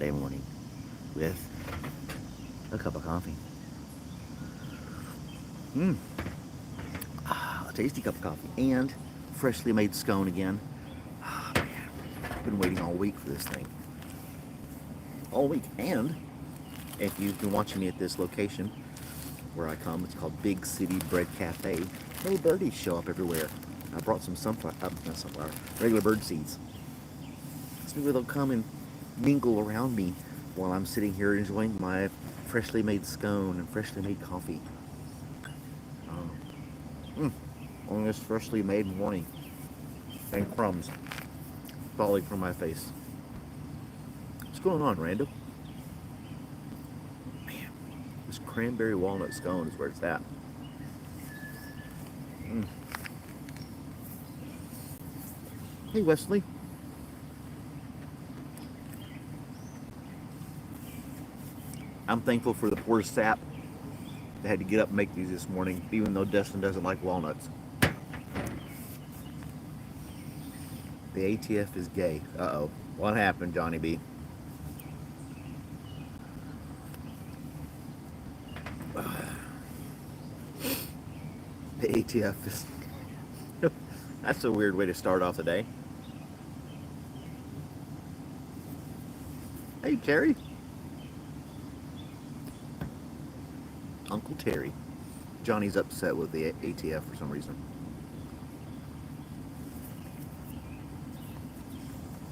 Saturday morning with a cup of coffee. Mmm, a tasty cup of coffee and freshly made scone again. Ah, man, I've been waiting all week for this thing. All week. And if you've been watching me at this location where I come, it's called Big City Bread Cafe. Little birdies show up everywhere. I brought some not sunflower, regular bird seeds. So maybe they'll come and mingle around me while I'm sitting here enjoying my freshly made scone and freshly made coffee. Um, mm, on this freshly made morning. And crumbs falling from my face. What's going on, Randall? Man, this cranberry walnut scone is where it's at. Mm. Hey, Wesley. I'm thankful for the poor sap that had to get up and make these this morning, even though Dustin doesn't like walnuts. The ATF is gay. Uh-oh. What happened, Johnny B? The ATF is... That's a weird way to start off the day. Hey, Terry. Uncle Terry. Johnny's upset with the ATF for some reason.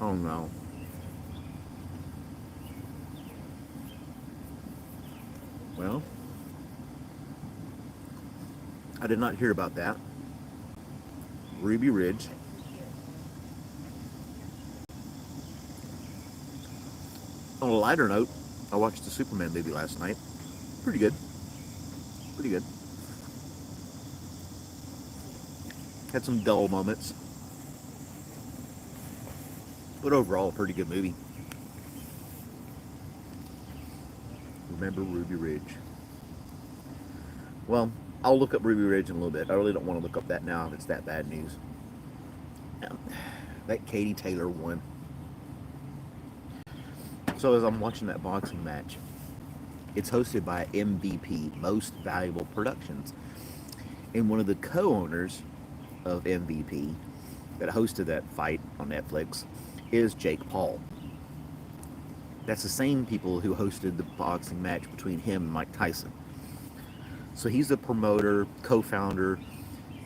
Oh no. Well, I did not hear about that. Ruby Ridge. On a lighter note, I watched the Superman movie last night. Pretty good. Pretty good. Had some dull moments, but overall, a pretty good movie. Remember Ruby Ridge. Well, I'll look up Ruby Ridge in a little bit. I really don't want to look up that now if it's that bad news. That Katie Taylor won. So as I'm watching that boxing match, it's hosted by MVP, Most Valuable Productions. And one of the co-owners of MVP that hosted that fight on Netflix is Jake Paul. That's the same people who hosted the boxing match between him and Mike Tyson. So he's the promoter, co-founder,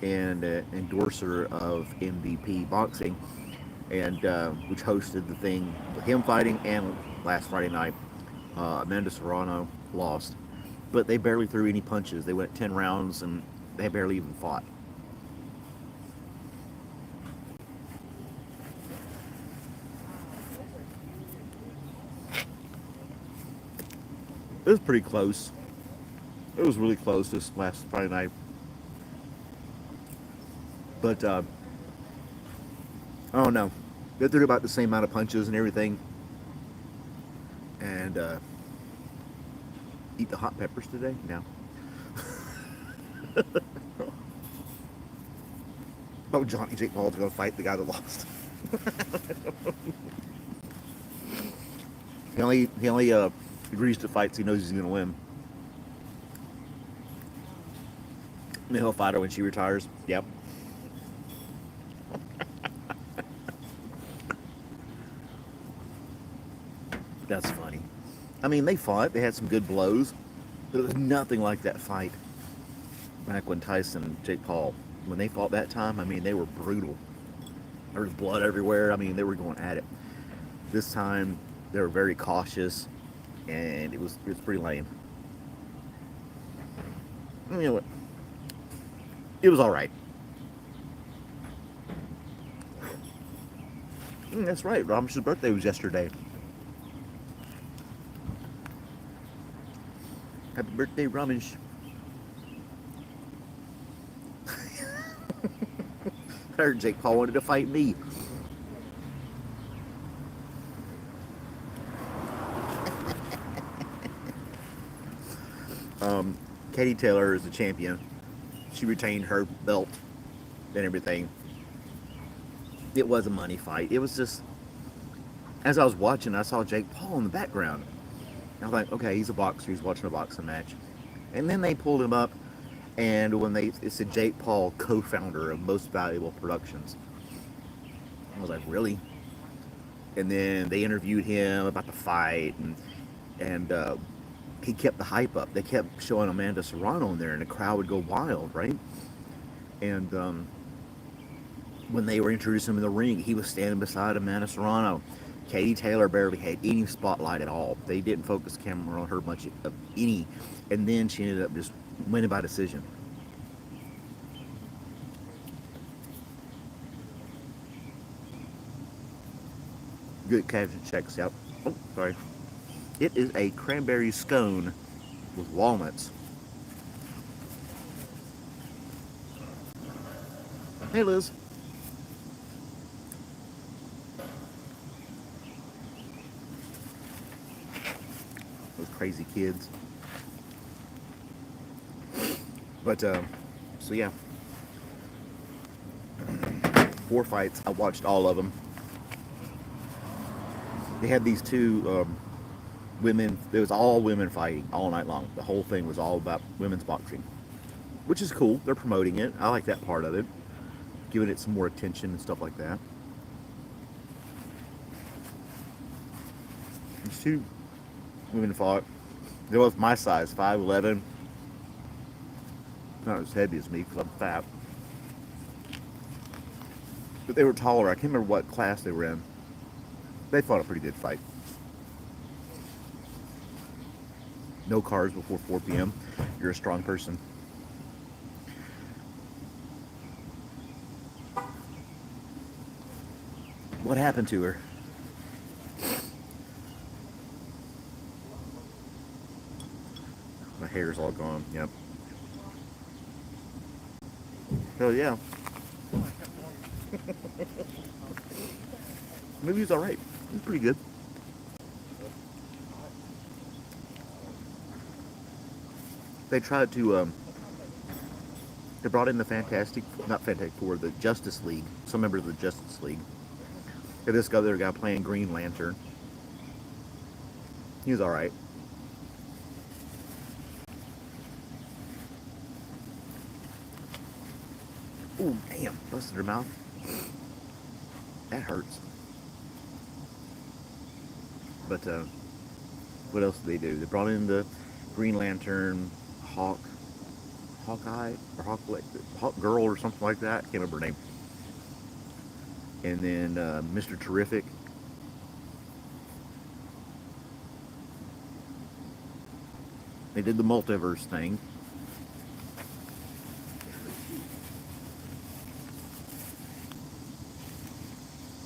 and endorser of MVP Boxing, and which hosted the thing with him fighting. And last Friday night, Amanda Serrano lost, but they barely threw any punches. They went 10 rounds and they barely even fought. It was pretty close. It was really close this last Friday night. But I don't know. They threw about the same amount of punches and everything. And eat the hot peppers today? No. Oh, Johnny Jake Paul's going to fight the guy that lost. He only agrees to fights he knows he's going to win. And he'll fight her when she retires. Yep. That's funny. I mean, they fought. They had some good blows. But it was nothing like that fight back when Tyson and Jake Paul, when they fought that time, I mean, they were brutal. There was blood everywhere. I mean, they were going at it. This time, they were very cautious, and it was pretty lame. You know what? It was all right. That's right. Ramesh's birthday was yesterday. Happy birthday, Ramesh. I heard Jake Paul wanted to fight me. Katie Taylor is the champion. She retained her belt and everything. It was a money fight. It was just As I was watching, I saw Jake Paul in the background. I was like, okay, he's a boxer. He's watching a boxing match. And then they pulled him up, and when it said Jake Paul, co-founder of Most Valuable Productions, I was like, really? And then they interviewed him about the fight, and he kept the hype up. They kept showing Amanda Serrano in there, and the crowd would go wild, right? And when they were introducing him in the ring, he was standing beside Amanda Serrano. Katie Taylor barely had any spotlight at all. They didn't focus the camera on her much of any, and then she ended up just winning by decision. Good caption checks out. Oh, sorry. It is a cranberry scone with walnuts. Hey, Liz. Those crazy kids. But, so yeah. 4 fights. I watched all of them. They had these two women. It was all women fighting all night long. The whole thing was all about women's boxing, which is cool. They're promoting it. I like that part of it, giving it some more attention and stuff like that. These two women fought. They're both my size, 5'11". Not as heavy as me because I'm fat. But they were taller. I can't remember what class they were in. They fought a pretty good fight. No cars before 4 p.m. You're a strong person. What happened to her? My hair's all gone. Yep. So yeah, the movie's all right. It's pretty good. They tried to. They brought in the not Fantastic Four, the Justice League. Some members of the Justice League. And this other guy playing Green Lantern. He was all right. Ooh, damn! Busted her mouth. That hurts. But what else did they do? They brought in the Green Lantern, Hawkeye, or Hawk Girl, or something like that. I can't remember her name. And then Mr. Terrific. They did the multiverse thing.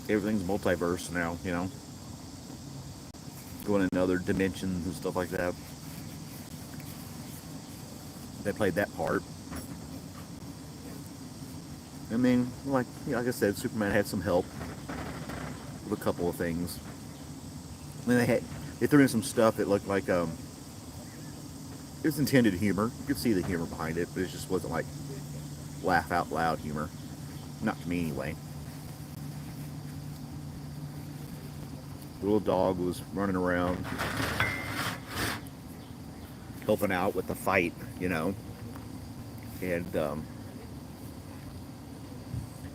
Everything's multiverse now, you know. Going in other dimensions and stuff like that. They played that part. I mean, like I said, Superman had some help with a couple of things. And they threw in some stuff that looked like it was intended humor. You could see the humor behind it, but it just wasn't like laugh out loud humor. Not to me anyway. The little dog was running around helping out with the fight, you know. And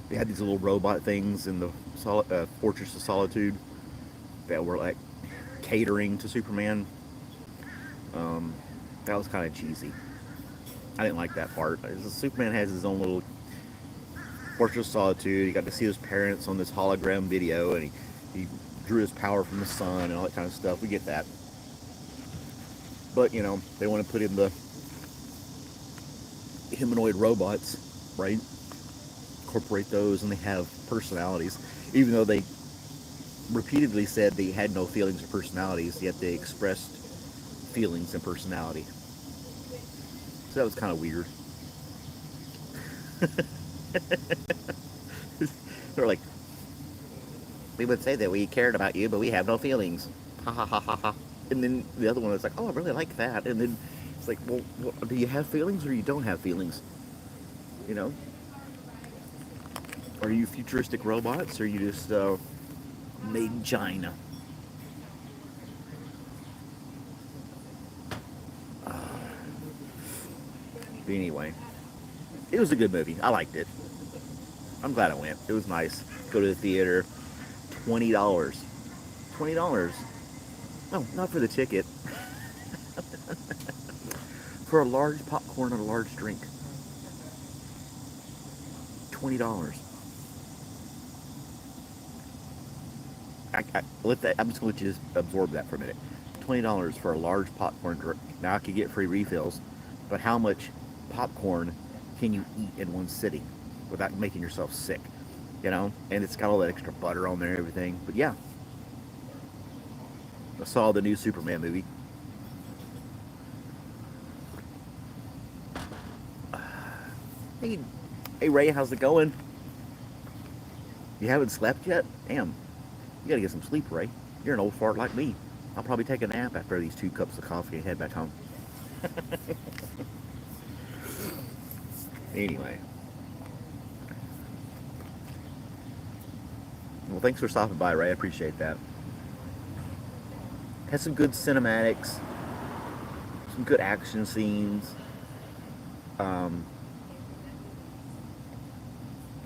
they had these little robot things in the Fortress of Solitude that were like catering to Superman. That was kind of cheesy. I didn't like that part. Superman has his own little Fortress of Solitude. He got to see his parents on this hologram video, and he drew his power from the sun and all that kind of stuff. We get that. But, you know, they want to put in the humanoid robots, right? Incorporate those, and they have personalities. Even though they repeatedly said they had no feelings or personalities, yet they expressed feelings and personality. So that was kind of weird. They're like, we would say that we cared about you, but we have no feelings. Ha ha ha ha ha. And then the other one was like, oh, I really like that. And then it's like, well, do you have feelings or you don't have feelings? You know? Are you futuristic robots or are you just made in China? But anyway, it was a good movie. I liked it. I'm glad I went. It was nice. Go to the theater. $20. $20. No, not for the ticket. For a large popcorn and a large drink. $20. Let that. I'm just going to let you just absorb that for a minute. $20 for a large popcorn drink. Now I could get free refills, but how much popcorn can you eat in one sitting without making yourself sick? You know, and it's got all that extra butter on there and everything. But yeah, I saw the new Superman movie. Hey, hey Ray, how's it going? You haven't slept yet? Damn, you gotta get some sleep, Ray. You're an old fart like me. I'll probably take a nap after these 2 cups of coffee and head back home. Anyway, well, thanks for stopping by, Ray. I appreciate that. Had some good cinematics, some good action scenes. Um,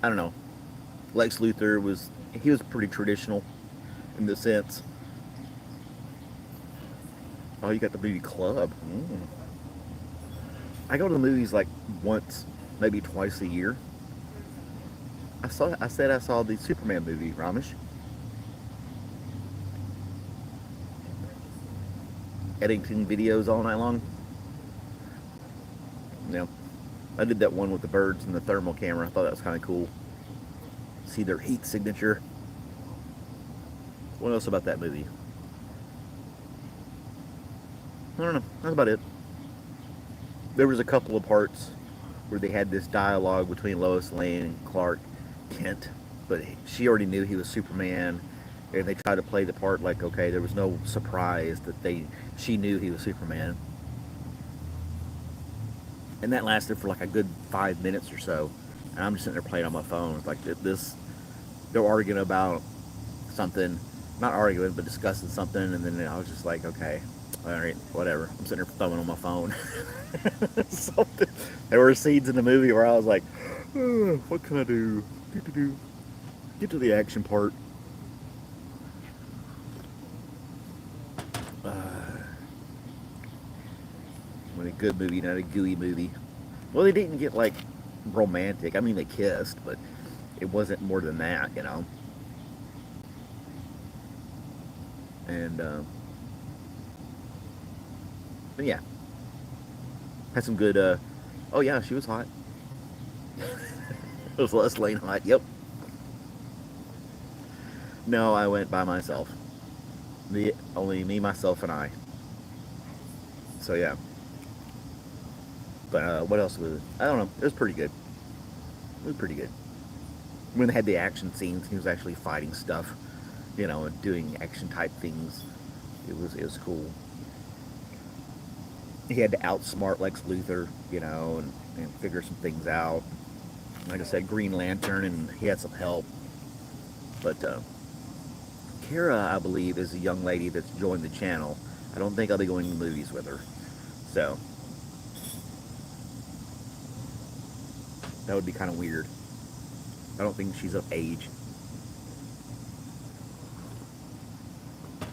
I don't know. Lex Luthor was pretty traditional in the sense. Oh, you got the movie Club. I go to the movies like once, maybe twice a year. I said I saw the Superman movie, Ramesh. Editing videos all night long. Yeah. I did that one with the birds and the thermal camera. I thought that was kind of cool. See their heat signature. What else about that movie? I don't know. That's about it. There was a couple of parts where they had this dialogue between Lois Lane and Clark Kent, but she already knew he was Superman, and they tried to play the part like, okay, there was no surprise that she knew he was Superman, and that lasted for like a good 5 minutes or so, and I'm just sitting there playing on my phone. It's like this, they're arguing about something, not arguing, but discussing something, and then I was just like, okay, all right, whatever. I'm sitting there thumbing on my phone. Something. There were scenes in the movie where I was like, oh, what can I do? Get to the action part. Uh, when a good movie, not a gooey movie. Well, they didn't get like romantic. I mean, they kissed, but it wasn't more than that, you know. And but yeah, had some good. Oh yeah, she was hot. It was Lois Lane hot. Yep. No, I went by myself. Only me, myself, and I. So yeah. But what else was it? I don't know. It was pretty good. It was pretty good. When they had the action scenes, he was actually fighting stuff, you know, and doing action type things. It was cool. He had to outsmart Lex Luthor, you know, and figure some things out. Like I said, Green Lantern, and he had some help. But Kara, I believe, is a young lady that's joined the channel. I don't think I'll be going to the movies with her. So, that would be kind of weird. I don't think she's of age.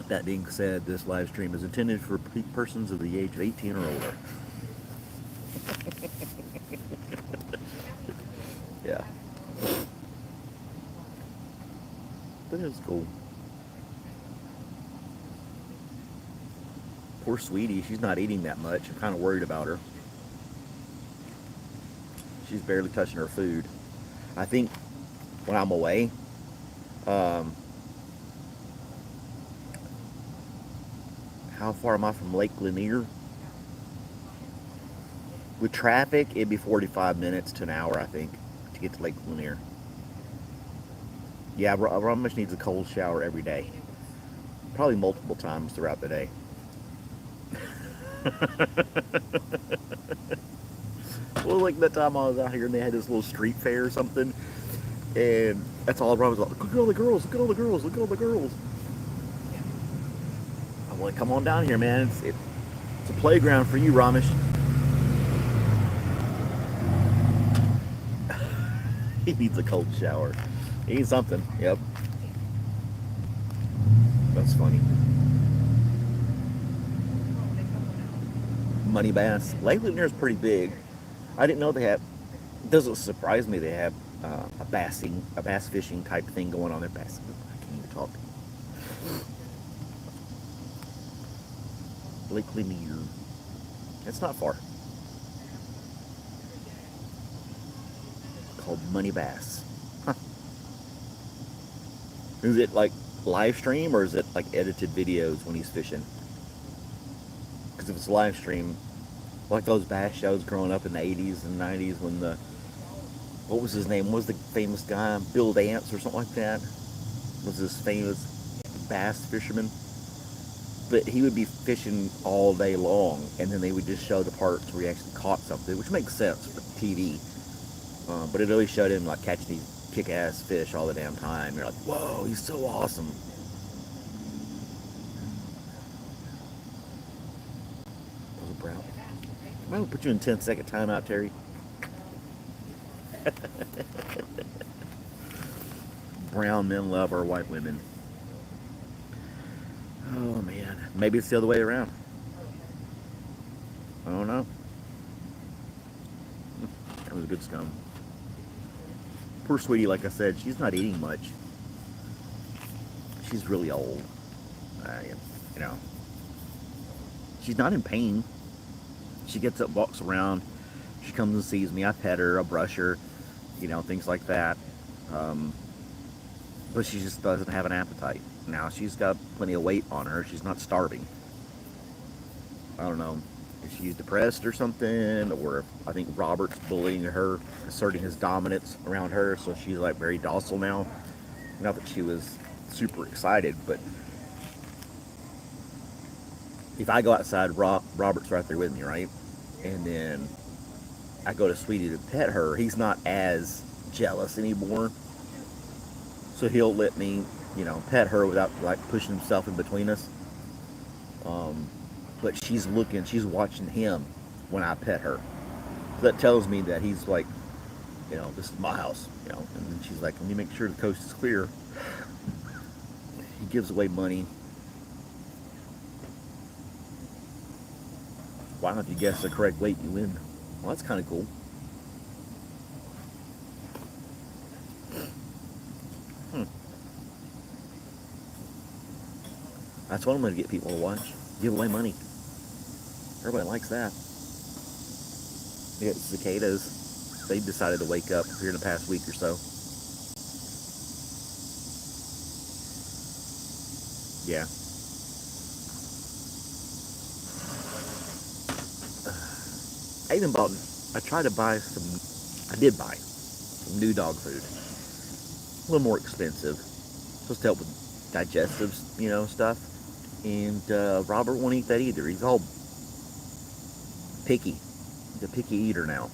That being said, this live stream is intended for persons of the age of 18 or older. Yeah. But it was cool. Poor sweetie, she's not eating that much. I'm kind of worried about her. She's barely touching her food. I think when I'm away, how far am I from Lake Lanier? With traffic, it'd be 45 minutes to an hour, I think, to get to Lake Lanier. Yeah, Ramesh needs a cold shower every day. Probably multiple times throughout the day. Well, like that time I was out here and they had this little street fair or something, and that's all I was like, look at all the girls, look at all the girls, look at all the girls. I'm like, come on down here, man. It's a playground for you, Ramesh. He needs a cold shower. He needs something. Yep. That's funny. Money bass. Lake Lanier is pretty big. I didn't know they have. It doesn't surprise me they have a bass fishing type thing going on there. Bass. I can't even talk. Lake Lanier. It's not far. Called Money Bass. Huh. Is it like live stream or is it like edited videos when he's fishing? Because if it's live stream, like those bass shows growing up in the 80s and 90s when the, what was his name? What was the famous guy? Bill Dance or something like that? Was this famous bass fisherman? But he would be fishing all day long and then they would just show the parts where he actually caught something, which makes sense for TV. But it always showed him like catching these kick-ass fish all the damn time. You're like, whoa, he's so awesome. Those are brown. I'm gonna put you in 10-second timeout, Terry. Brown men love our white women. Oh man, maybe it's the other way around. I don't know. That was a good scum. Poor sweetie, like I said, she's not eating much. She's really old. You know, she's not in pain. She gets up, walks around. She comes and sees me. I pet her, I brush her, you know, things like that. But she just doesn't have an appetite. Now, she's got plenty of weight on her. She's not starving. I don't know if she's depressed or something, or if I think Robert's bullying her, asserting his dominance around her, so she's like very docile now. Not that she was super excited, but if I go outside, Robert's right there with me, right? And then I go to Sweetie to pet her, he's not as jealous anymore. So he'll let me, you know, pet her without like pushing himself in between us. But she's watching him when I pet her. So that tells me that he's like, you know, this is my house, you know. And then she's like, let me make sure the coast is clear. He gives away money. Why don't you guess the correct weight, you win? Well, that's kind of cool. That's what I'm going to get people to watch. Give away money. Everybody likes that. Yeah, cicadas. They decided to wake up here in the past week or so. Yeah. I tried to buy I did buy some new dog food. A little more expensive. Supposed to help with digestives, you know, stuff. And Robert won't eat that either. He's all picky. He's a picky eater now.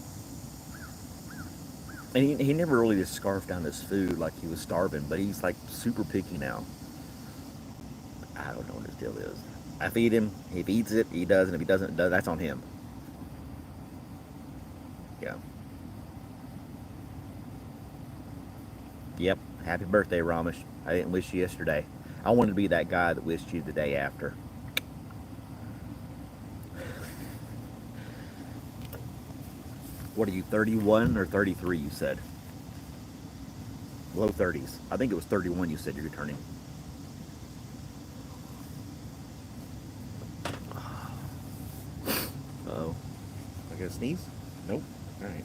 And he never really just scarfed down his food like he was starving, but he's like super picky now. I don't know what his deal is. I feed him. If he eats it, he does. And if he doesn't, that's on him. Yeah. Yep. Happy birthday, Ramesh. I didn't wish you yesterday. I wanted to be that guy that wished you the day after. What are you, 31 or 33, you said? Low 30s. I think it was 31 you said you're returning. Uh-oh. I got a sneeze? Nope. All right.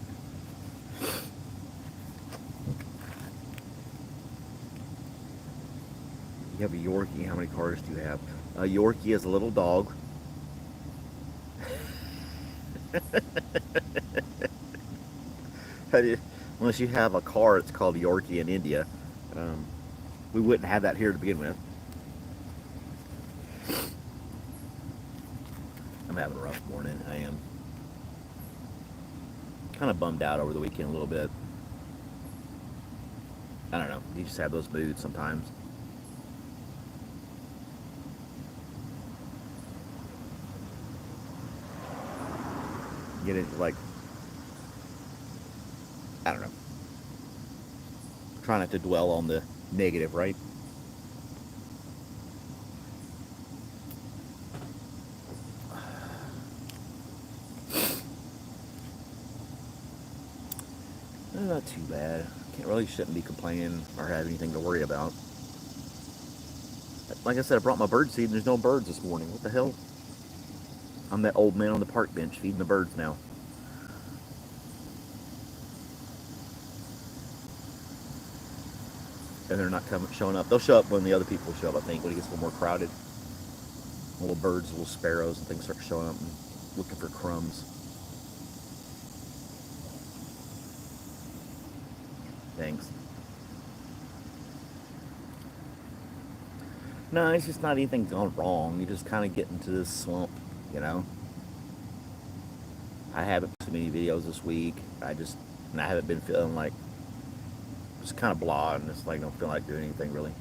You have a Yorkie. How many cars do you have? A Yorkie is a little dog. Unless you have a car, it's called a Yorkie in India. We wouldn't have that here to begin with. I'm having a rough morning. I am. Kind of bummed out over the weekend a little bit. I don't know. You just have those moods sometimes. Get it like, I don't know. Try not to dwell on the negative, right? Not too bad. Can't really shouldn't be complaining or have anything to worry about. Like I said, I brought my bird seed and there's no birds this morning. What the hell? I'm that old man on the park bench feeding the birds now. And they're not showing up. They'll show up when the other people show up, I think, when it gets a little more crowded. Little birds, little sparrows and things start showing up and looking for crumbs. Thanks. No, it's just not anything gone wrong. You just kind of get into this slump, you know? I haven't posted many videos this week. And I haven't been feeling like, just kind of blah, and just like don't feel like doing anything really.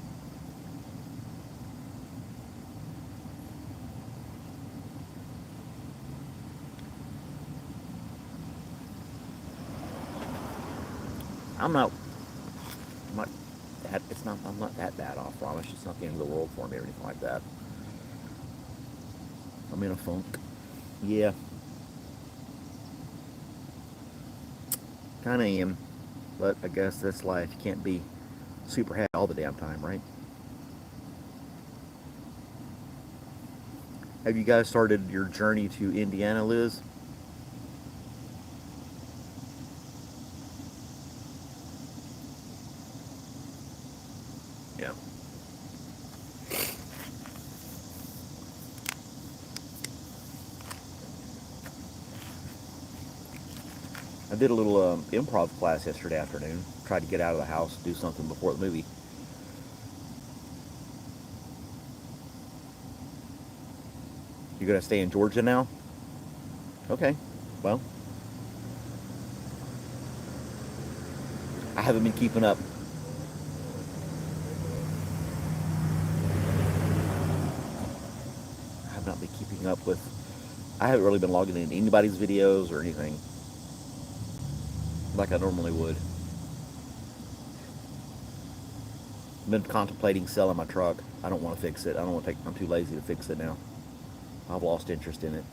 I'm not, I'm not I'm not that bad off, promise. It's not the end of the world for me or anything like that. I'm in a funk. Yeah, kind of am. But I guess that's life. You can't be super happy all the damn time, right? Have you guys started your journey to Indiana, Liz? Yeah. I did a little improv class yesterday afternoon. Tried to get out of the house, do something before the movie. You're gonna stay in Georgia now? Okay. Well, I haven't been keeping up. I have not been keeping up with. I haven't really been logging in anybody's videos or anything like I normally would. I've been contemplating selling my truck. I don't want to fix it. I don't want to take. I'm too lazy to fix it now. I've lost interest in it.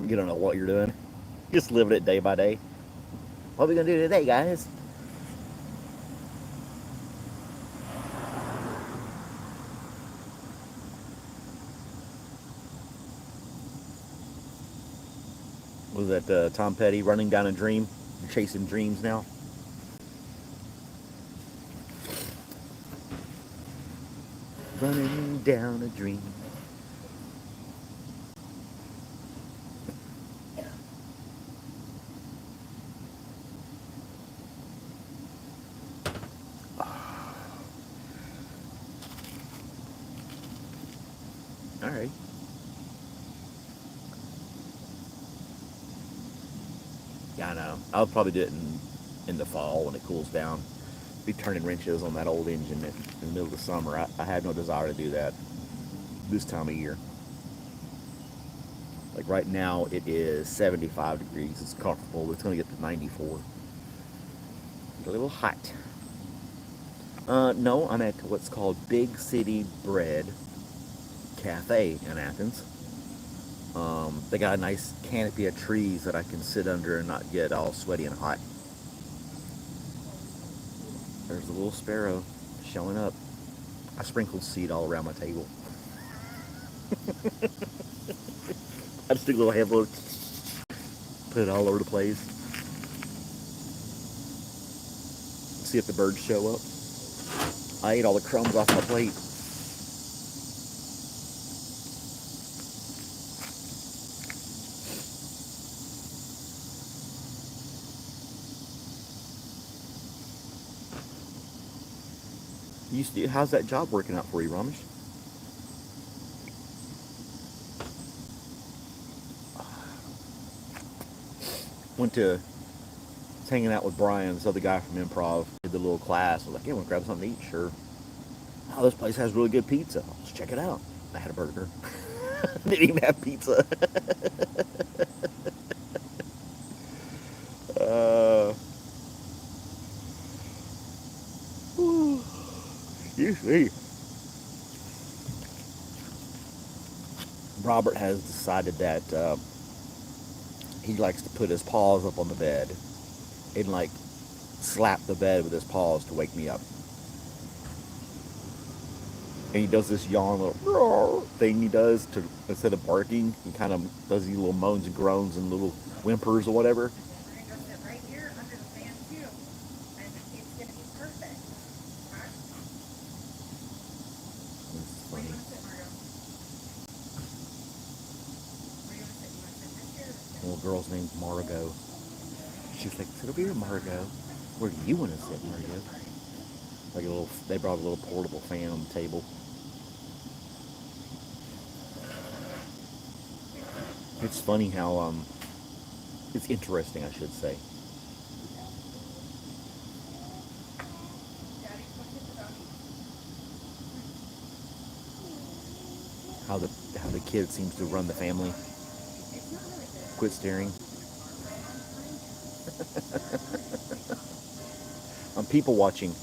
You don't know what you're doing. Just living it day by day. What are we gonna do today, guys? Was that Tom Petty running down a dream? You're chasing dreams now. Running down a dream. All right. Yeah, I know. I'll probably do it in the fall when it cools down. Be turning wrenches on that old engine in the middle of the summer. I have no desire to do that this time of year. Like right now, it is 75 degrees. It's comfortable. It's going to get to 94. It's a little hot. No, I'm at what's called Big City Bread Cafe in Athens. They got a nice canopy of trees that I can sit under and not get all sweaty and hot. There's a little sparrow showing up. I sprinkled seed all around my table. I just took a little handful, put it all over the place. See if the birds show up. I ate all the crumbs off my plate. How's that job working out for you, Ramesh? Went to was hanging out with Brian, this other guy from improv, did the little class. I was like, yeah, want to grab something to eat? Sure. Oh, this place has really good pizza. Let's check it out. I had a burger. Didn't even have pizza. uh, you see, Robert has decided that he likes to put his paws up on the bed and like slap the bed with his paws to wake me up. And he does this yawn little thing he does to instead of barking, he kind of does these little moans and groans and little whimpers or whatever. We're gonna go sit right here under the fan too, and it's gonna be perfect. Huh? It's Where do funny. you want to sit, Margo? Where do you want to sit? You want to sit in this chair or this chair? Little girl's name's Margot. She's like, sit over here, Margot. Where do you want to sit, Margot? Like a little, they brought a little portable fan on the table. It's funny how it's interesting, I should say, Daddy, come get the doggy. how the kid seems to run the family. It's not really good. Quit staring. I'm people watching.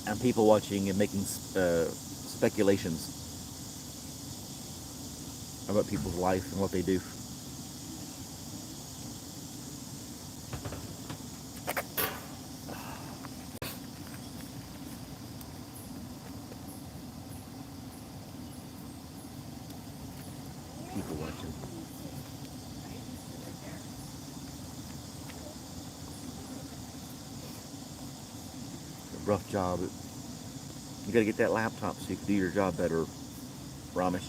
I'm people watching and making speculations about people's life and what they do. People watching. A rough job. You gotta get that laptop so you can do your job better, Ramesh.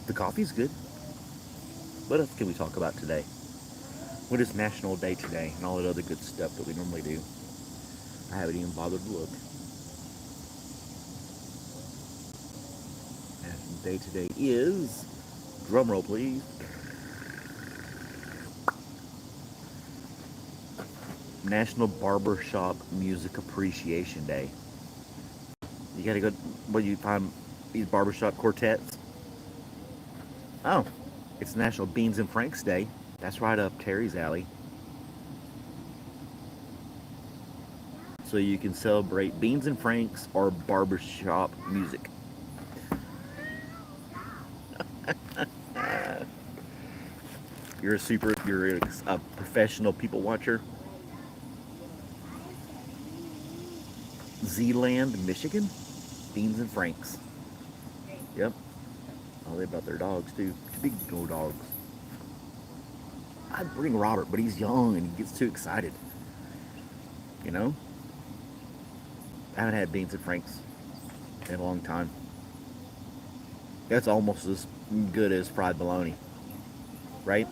The coffee's good. What else can we talk about today? What is National Day today and all that other good stuff that we normally do? I haven't even bothered to look. National Day today is, drum roll please, National Barbershop Music Appreciation Day. You gotta go, what do you find these barbershop quartets? Oh, it's National Beans and Franks Day. That's right up Terry's alley. So you can celebrate beans and franks or barbershop music. You're a professional people watcher. Zealand, Michigan, beans and franks. Yep. Oh, they brought their dogs too. Two big old dogs. I'd bring Robert, but he's young and he gets too excited. You know? I haven't had beans and franks in a long time. That's almost as good as fried bologna, right?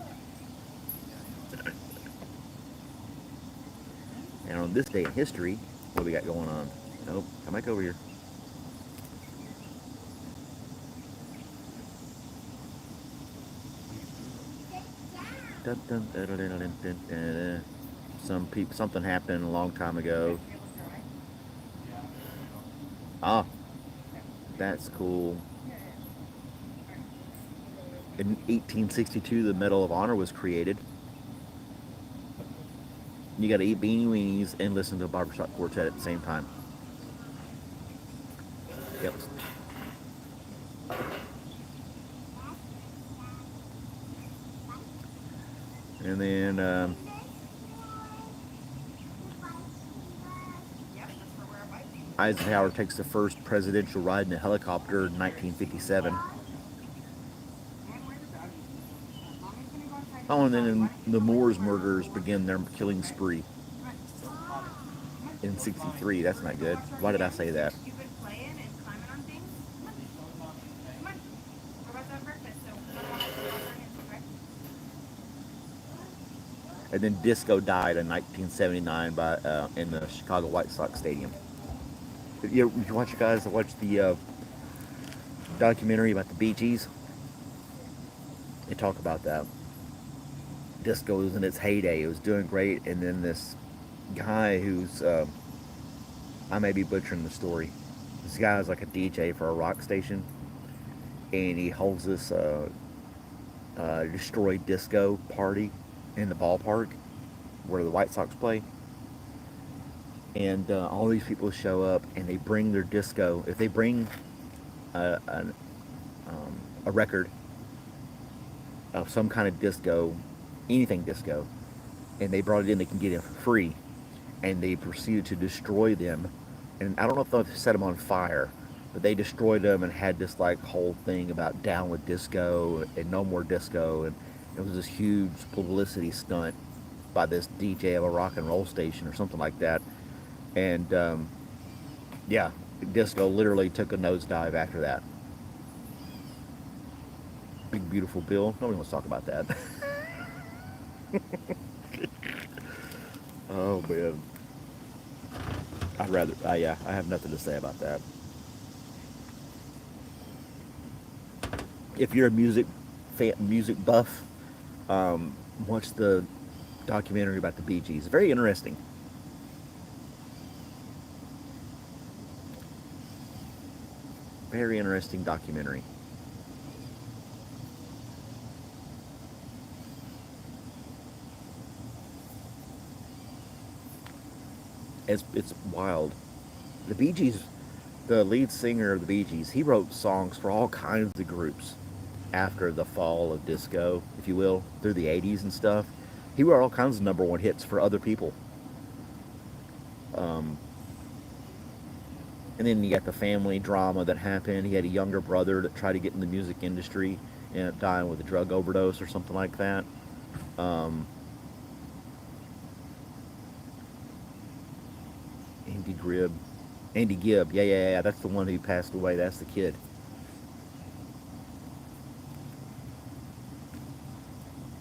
And on this day in history, what do we got going on? Nope, come back over here. Dun, dun, dun, dun, dun, dun, dun, dun. Something happened a long time ago. Ah, that's cool. In 1862, the Medal of Honor was created. You got to eat beanie weenies and listen to a barbershop quartet at the same time. Yep. And then Eisenhower takes the first presidential ride in a helicopter in 1957. Oh, and then the Moors murderers begin their killing spree in '63. That's not good. Why did I say that? You've been playing and climbing on things? Come on. We're about to have breakfast, so let's wash our hands, okay? And then disco died in 1979 in the Chicago White Sox Stadium. You want you guys to watch the documentary about the Bee Gees? They talk about that. disco was in its heyday. It was doing great, and then this guy who's I may be butchering the story. This guy is like a DJ for a rock station, and he holds this destroyed disco party in the ballpark where the White Sox play. And all these people show up, and they bring their disco. If they bring a, a record of some kind of disco, anything disco, and they brought it in, they can get it for free. And they proceeded to destroy them. And I don't know if they set them on fire, but they destroyed them and had this like whole thing about down with disco and no more disco. And it was this huge publicity stunt by this DJ of a rock and roll station or something like that. And yeah, disco literally took a nosedive after that. Big beautiful bill. Nobody wants to talk about that. Oh man, I'd rather. Yeah, I have nothing to say about that. If you're a music buff, watch the documentary about the Bee Gees. Very interesting. Very interesting documentary. It's wild. The Bee Gees, the lead singer of the Bee Gees, he wrote songs for all kinds of groups after the fall of disco, if you will, through the 80s and stuff. He wrote all kinds of number one hits for other people. Um, and then you got the family drama that happened. He had a younger brother that tried to get in the music industry and ended up dying with a drug overdose or something like that. Um, Andy Grib. Andy Gibb. Yeah. That's the one who passed away. That's the kid.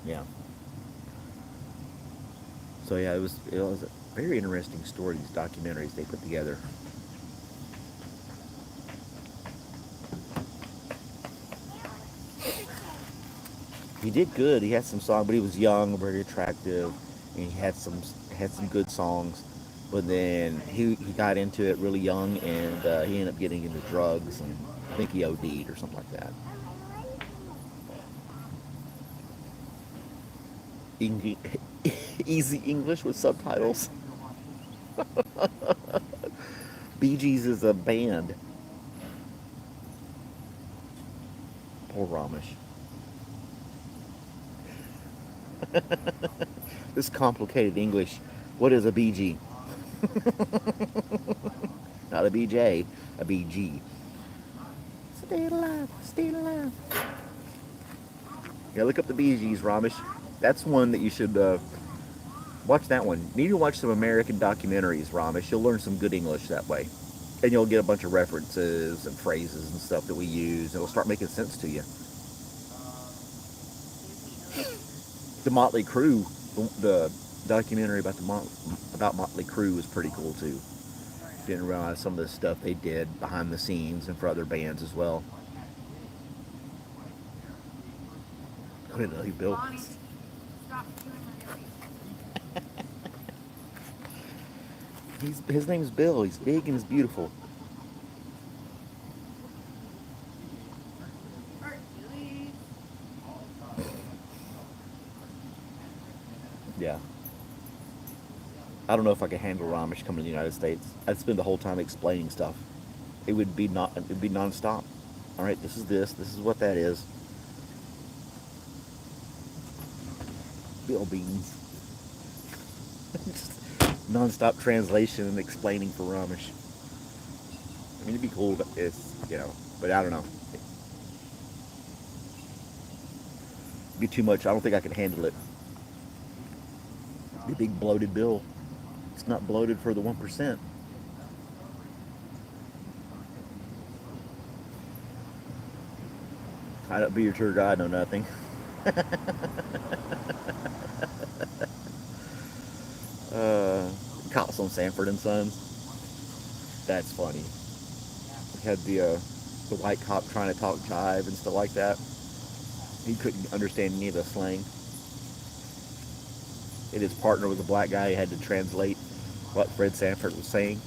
Yeah. So yeah, it was a very interesting story. These documentaries they put together. He did good. He had some songs, but he was young, very attractive, and he had some good songs. But then he got into it really young, and he ended up getting into drugs, and I think he OD'd or something like that. Eng- Easy English with subtitles. Bee Gees is a band. Poor Ramesh. This complicated English. What is a BG? Not a BJ, a BG. Stay alive, stay alive. Yeah, look up the Bee Gees, Ramesh. That's one that you should watch. That one. You need to watch some American documentaries, Ramesh. You'll learn some good English that way, and you'll get a bunch of references and phrases and stuff that we use. It'll start making sense to you. The Motley Crue, the documentary about about Motley Crue was pretty cool too. Didn't realize some of the stuff they did behind the scenes and for other bands as well. I didn't know he built. Bonnie, stop doing my face. His name's Bill. He's big and he's beautiful. Hercules. Yeah. I don't know if I could handle Ramesh coming to the United States. I'd spend the whole time explaining stuff. It would be nonstop. All right, this is this. This is what that is. Bill Beans. Just nonstop translation and explaining for Ramesh. I mean, it'd be cool, but but I don't know. It'd be too much. I don't think I could handle it. It'd be a big bloated bill. It's not bloated for the 1%. I don't be your tour guide, know nothing. uh, Cops on Sanford and Sons. That's funny. We had the white cop trying to talk jive and stuff like that. He couldn't understand any of the slang. and his partner was a black guy. He had to translate what Fred Sanford was saying.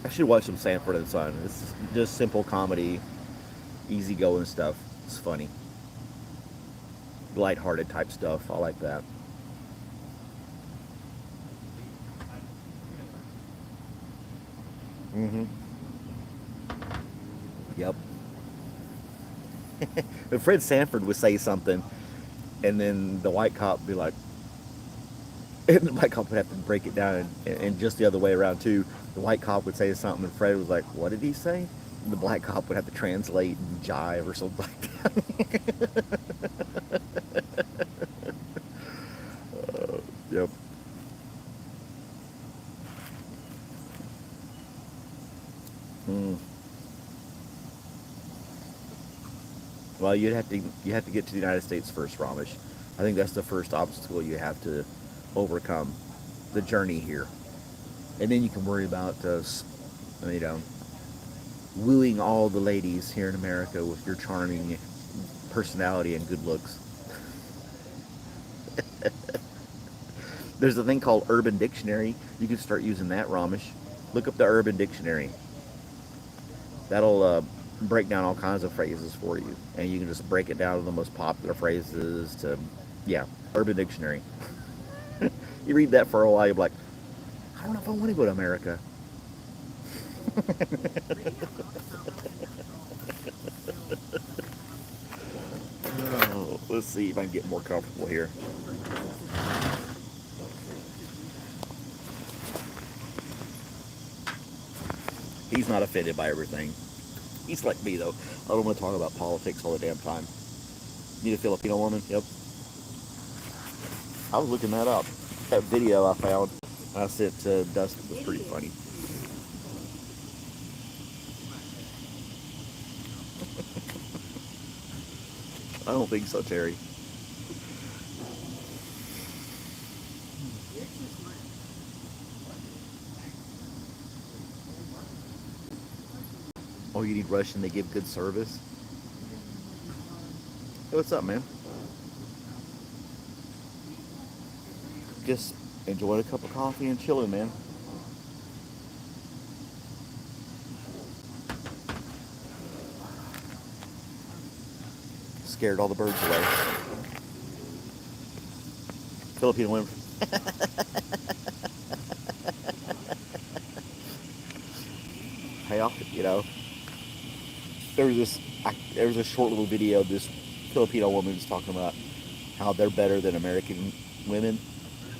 I should watch some Sanford and Son. It's just simple comedy, easygoing stuff. It's funny, lighthearted type stuff. I like that. Mm-hmm. Yep. But Fred Sanford would say something, and then the white cop would be like, and the white cop would have to break it down, and just the other way around too. The white cop would say something, and Fred was like, "What did he say?" And the black cop would have to translate and jive or something like that. Yep. Mm. Well, you have to get to the United States first, Ramesh. I think that's the first obstacle you have to overcome, the journey here, and then you can worry about you know, wooing all the ladies here in America with your charming personality and good looks. There's a thing called Urban Dictionary. You can start using that, Ramesh. Look up the Urban Dictionary. That'll break down all kinds of phrases for you, and you can just break it down to the most popular phrases. To yeah, Urban Dictionary. You read that for a while, you're like, I don't know if I want to go to America. Oh, let's see if I can get more comfortable here. He's not offended by everything. He's like me though. I don't want to talk about politics all the damn time. Need a Filipino woman? Yep. I was looking that up. That video I found, I sent to Dustin, was pretty funny. I don't think so, Terry. Oh, you need Russian? They give good service. Hey, what's up, man? Just enjoying a cup of coffee and chilling, man. Scared all the birds away. Filipino women. Hey, you know, there was a short little video of this Filipino woman was talking about how they're better than American women,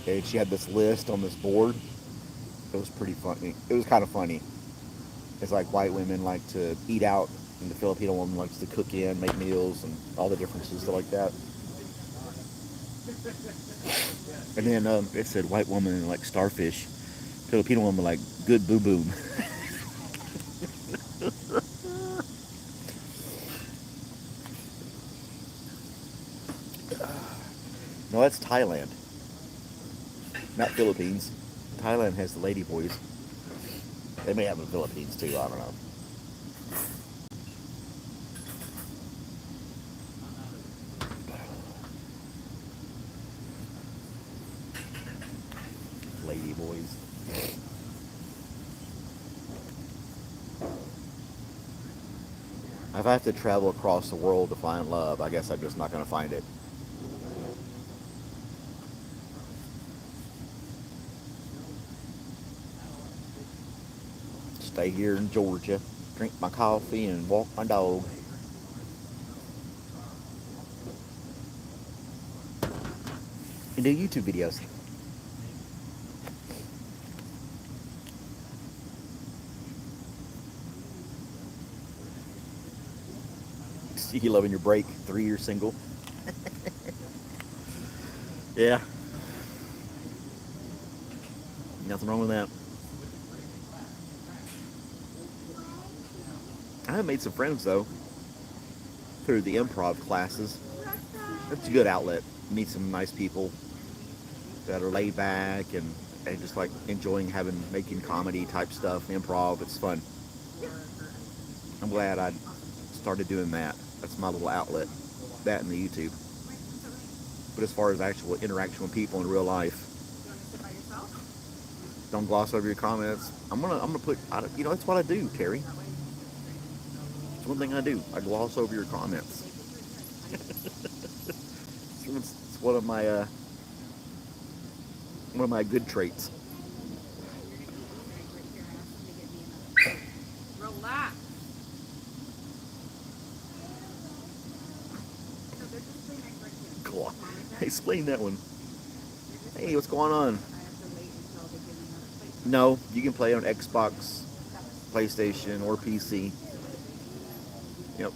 and she had this list on this board. It was pretty funny. It was kind of funny. It's like white women like to eat out, and the Filipino woman likes to cook in, make meals, and all the differences stuff like that. And then it said white woman like starfish, Filipino woman like good boom boom. No, that's Thailand, not Philippines. Thailand has the lady boys. They may have the Philippines too. I don't know. Lady boys. If I have to travel across the world to find love, I guess I'm just not going to find it. Stay here in Georgia, drink my coffee, and walk my dog. And do YouTube videos. You loving your break? 3 years single? Yeah. Nothing wrong with that. I have made some friends though through the improv classes. It's a good outlet. Meet some nice people that are laid back and just like enjoying making comedy type stuff, improv. It's fun. I'm glad I started doing that. That's my little outlet. That and the YouTube. Wait, what's up with me? But as far as actual interaction with people in real life, You want to sit by yourself? don't gloss over your comments. I'm gonna put. You know, that's what I do, Terry. That way you can sit straight. It's one thing I do. I gloss over your comments. It's one of my good traits. You're gonna eat these eggs right here and ask them to get me another plate. Relax. No, they're just plain eggs right here. Glo- Mommy said. Explain that one. They're just Hey, plain what's going eggs. on? I have to wait until they give me another plate. No, you can play on Xbox, PlayStation, or PC. Yep,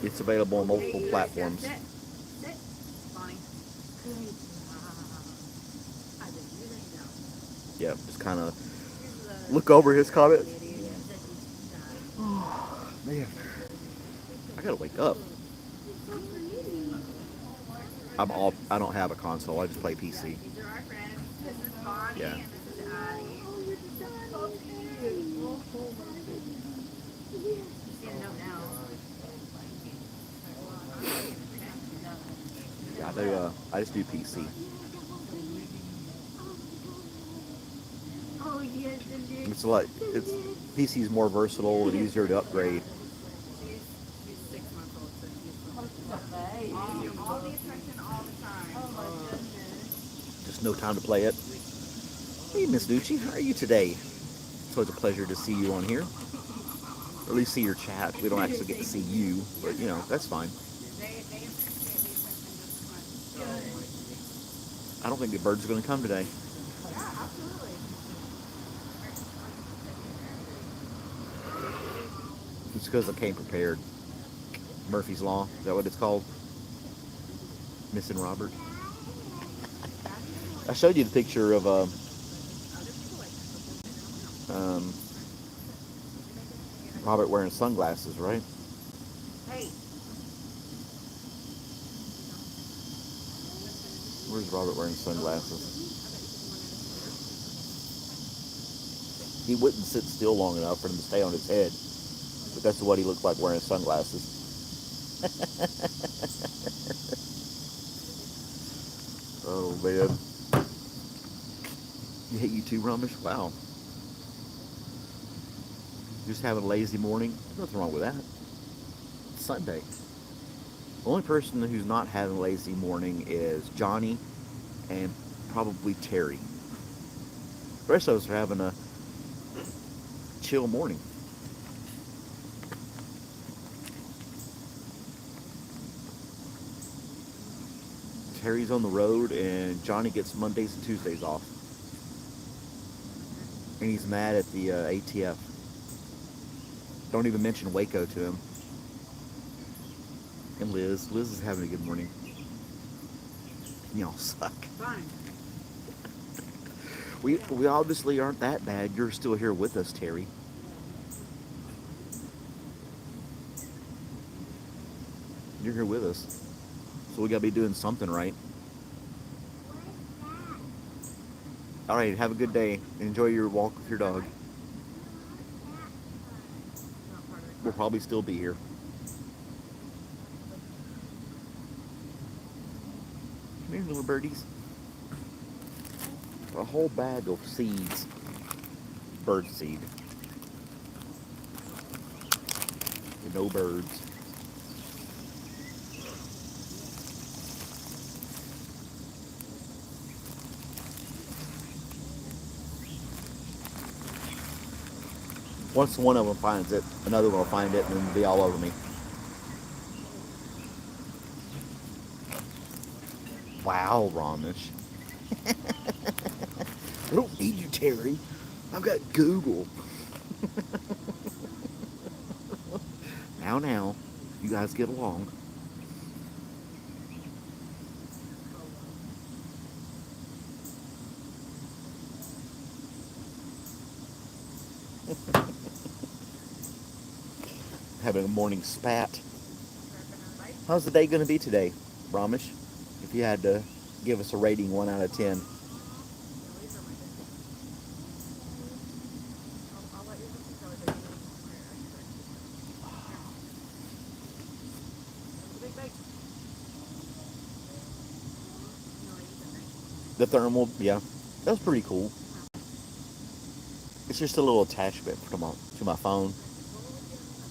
it's available on multiple Hey, platforms. sit. Sit. Bonnie. Good job. I didn't really know. Yep, just kind of Here's the look over his comment. lady who said she's done. Oh, man, I gotta wake up. I don't have a console. I just play PC. These are our friends. This is Bonnie Yeah. and this is Addie. Oh, you're just so cute. You see a note now. Yeah, I just do PC. Oh, yes, It's a lot. It's PC is more versatile and easier to upgrade. She's 6 months old, so she's all the attention all the time. Oh my goodness. Just no time to play it. Hey, Miss Nucci, how are you today? It's always a pleasure to see you on here. Or at least see your chat. We don't actually get to see you, but you know that's fine. They appreciate the attention just as much. I don't think the birds are going to come today. Yeah, absolutely. It's because I came prepared. Murphy's Law, is that what it's called? Missing Robert. I showed you the picture of Robert wearing sunglasses, right? Hey, Where's Robert wearing sunglasses? He wouldn't sit still long enough for them to stay on his head. But that's what he looked like wearing sunglasses. Oh man. You hate you too, Ramesh? Wow. Just having a lazy morning? Nothing wrong with that. It's Sunday. The only person who's not having a lazy morning is Johnny and probably Terry. The rest of us are having a chill morning. Terry's on the road and Johnny gets Mondays and Tuesdays off. And he's mad at the ATF. Don't even mention Waco to him. And Liz. Liz is having a good morning. Y'all suck. fine. We obviously aren't that bad. You're still here with us, Terry. You're here with us. So we gotta be doing something right. Alright, have a good day. Enjoy your walk with your dog. We'll probably still be here. Come here, little birdies. A whole bag of seeds. Bird seed. No birds. Once one of them finds it, another one will find it and then be all over me. Wow, Ramesh. I don't need you, Terry. I've got Google. Now, you guys get along. Having a morning spat. How's the day going to be today, Ramesh? If you had to give us a rating 1 out of 10. The thermal, yeah, that was pretty cool. It's just a little attachment to my phone,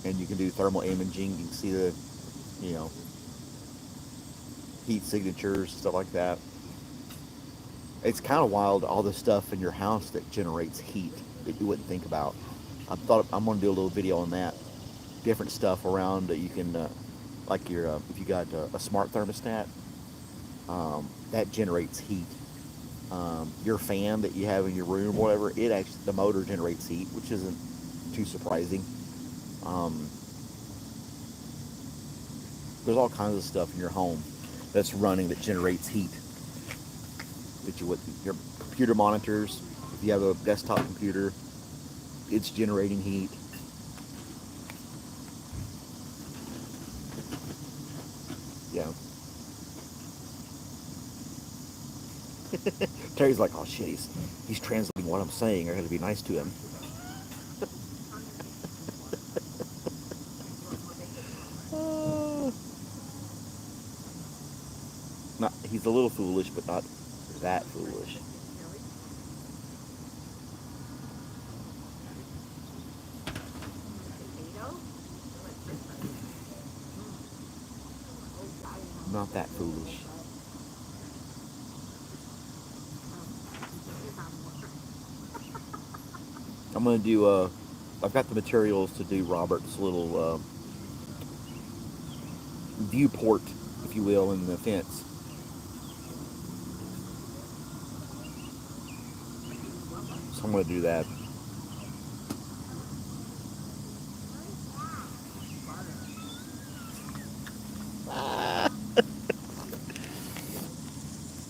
and you can do thermal imaging. You can see the, you know, heat signatures, stuff like that. It's kind of wild, all the stuff in your house that generates heat that you wouldn't think about. I thought I'm going to do a little video on that. Different stuff around that you can, like your, if you got a smart thermostat, that generates heat. Your fan that you have in your room, or whatever, it actually, the motor generates heat, which isn't too surprising. Um, there's all kinds of stuff in your home that's running that generates heat. That you would, your computer monitors, if you have a desktop computer, it's generating heat. Yeah. Terry's like, oh shit, he's translating what I'm saying. I got to be nice to him. Uh, not, he's a little foolish, but not that foolish. Not that foolish. I'm gonna do. I've got the materials to do Robert's little viewport, if you will, in the fence. So I'm gonna do that.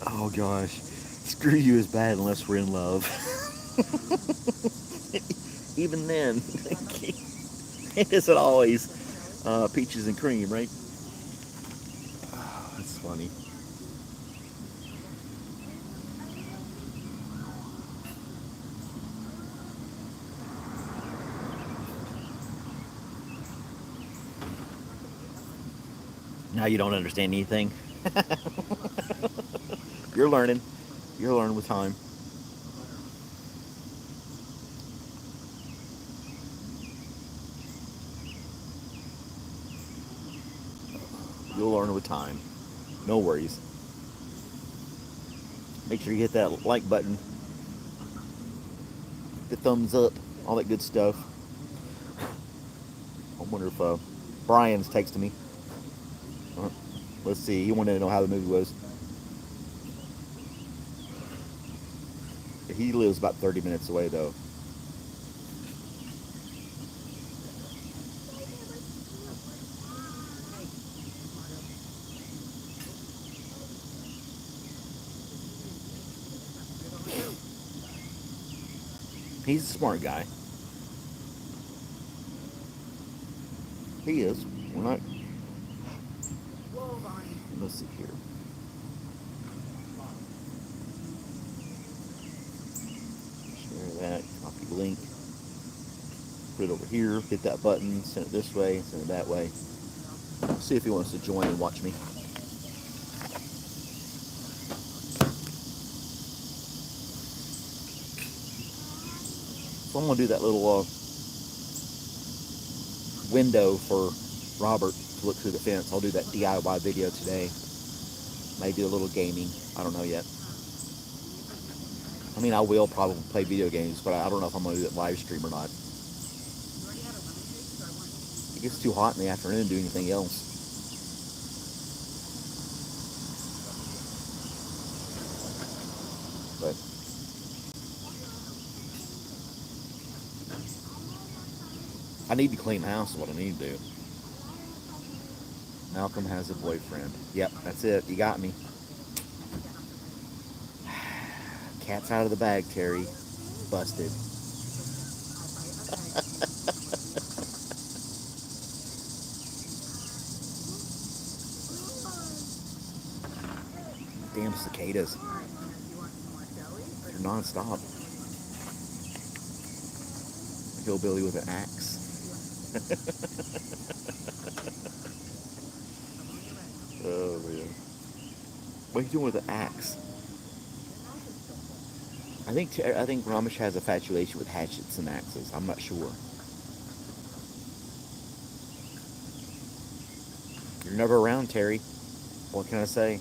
Oh gosh, screw you is bad unless we're in love. Even then, it isn't always peaches and cream, right? Oh, that's funny. Now you don't understand anything. You're learning. You're learning with time. You'll learn with time. No worries. Make sure you hit that like button, the thumbs up, all that good stuff. I wonder if Brian's texting me. Uh, let's see. He wanted to know how the movie was. He lives about 30 minutes away, though. He's a smart guy. He is. We're not. Let's see here. Share that. Copy link. Put it over here. Hit that button. Send it this way. Send it that way. See if he wants to join and watch me. So I'm gonna do that little window for Robert to look through the fence. I'll do that DIY video today. Maybe a little gaming. I don't know yet. I mean, I will probably play video games, but I don't know if I'm going to do it live stream or not. It gets too hot in the afternoon to do anything else. But I need to clean the house is what I need to do. Malcolm has a boyfriend. Yep, that's it. You got me. Cat's out of the bag, Terry. Busted. Damn cicadas. They're non-stop. Hillbilly with an axe. Oh, man. What are you doing with an axe? I think Ramesh has a infatuation with hatchets and axes. I'm not sure. You're never around, Terry. What can I say?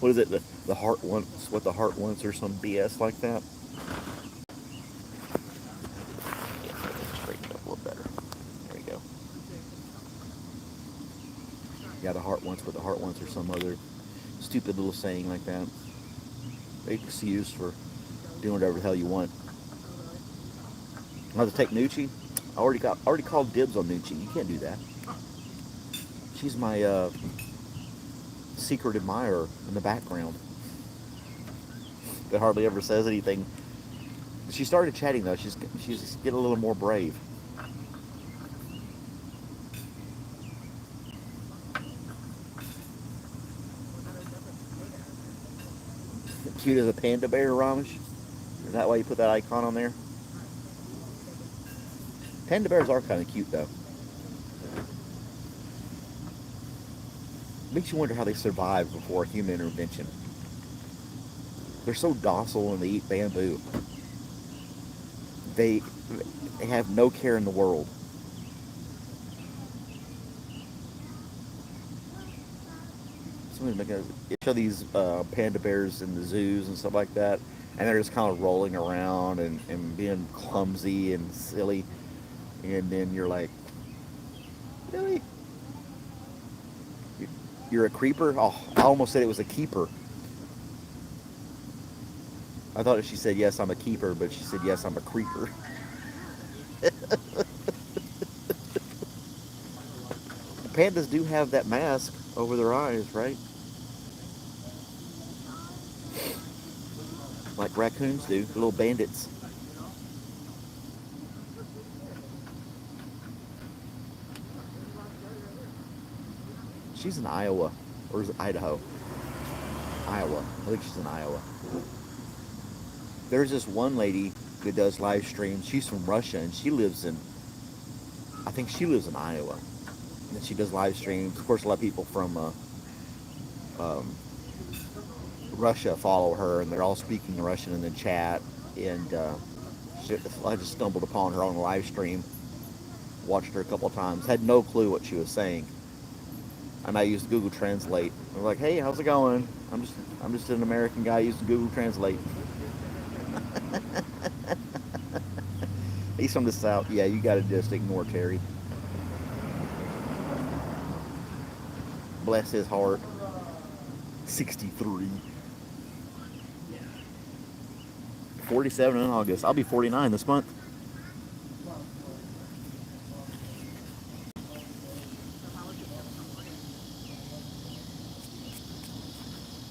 What is it? The heart wants what the heart wants, or some BS like that. Yeah, straighten it up a little better. There you go. Yeah, the heart wants what the heart wants, or some other stupid little saying like that. Excuse for doing whatever the hell you want. I have to take Nucci. I already called dibs on Nucci. You can't do that. She's my secret admirer in the background that hardly ever says anything. She started chatting though. She's getting a little more brave. Cute as a panda bear, Ramesh. Is that why you put that icon on there? Panda bears are kind of cute though. Makes you wonder how they survived before human intervention. They're so docile and they eat bamboo. They they have no care in the world. Somebody's making show these panda bears in the zoos and stuff like that, and they're just kind of rolling around and being clumsy and silly, and then you're like, really? You're a creeper? Oh, I almost said it was a keeper. I thought she said yes, I'm a keeper, but she said yes, I'm a creeper. Pandas do have that mask over their eyes, right? Like raccoons do, little bandits. She's in Iowa, or is it Idaho? Iowa. I think she's in Iowa. There's this one lady that does live streams. She's from Russia, and I think she lives in Iowa. And she does live streams. Of course, a lot of people from um, Russia follow her, and they're all speaking Russian in the chat. And I just stumbled upon her on a live stream. Watched her a couple of times. Had no clue what she was saying, and I used Google Translate. I was like, "Hey, how's it going? I'm just an American guy using Google Translate." He's from the South. Yeah, you got to just ignore Terry. Bless his heart. 63. 47 in August. I'll be 49 this month.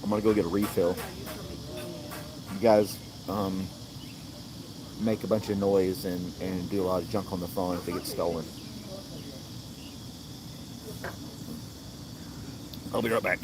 I'm gonna go get a refill. You guys make a bunch of noise and do a lot of junk on the phone if it gets stolen. I'll be right back.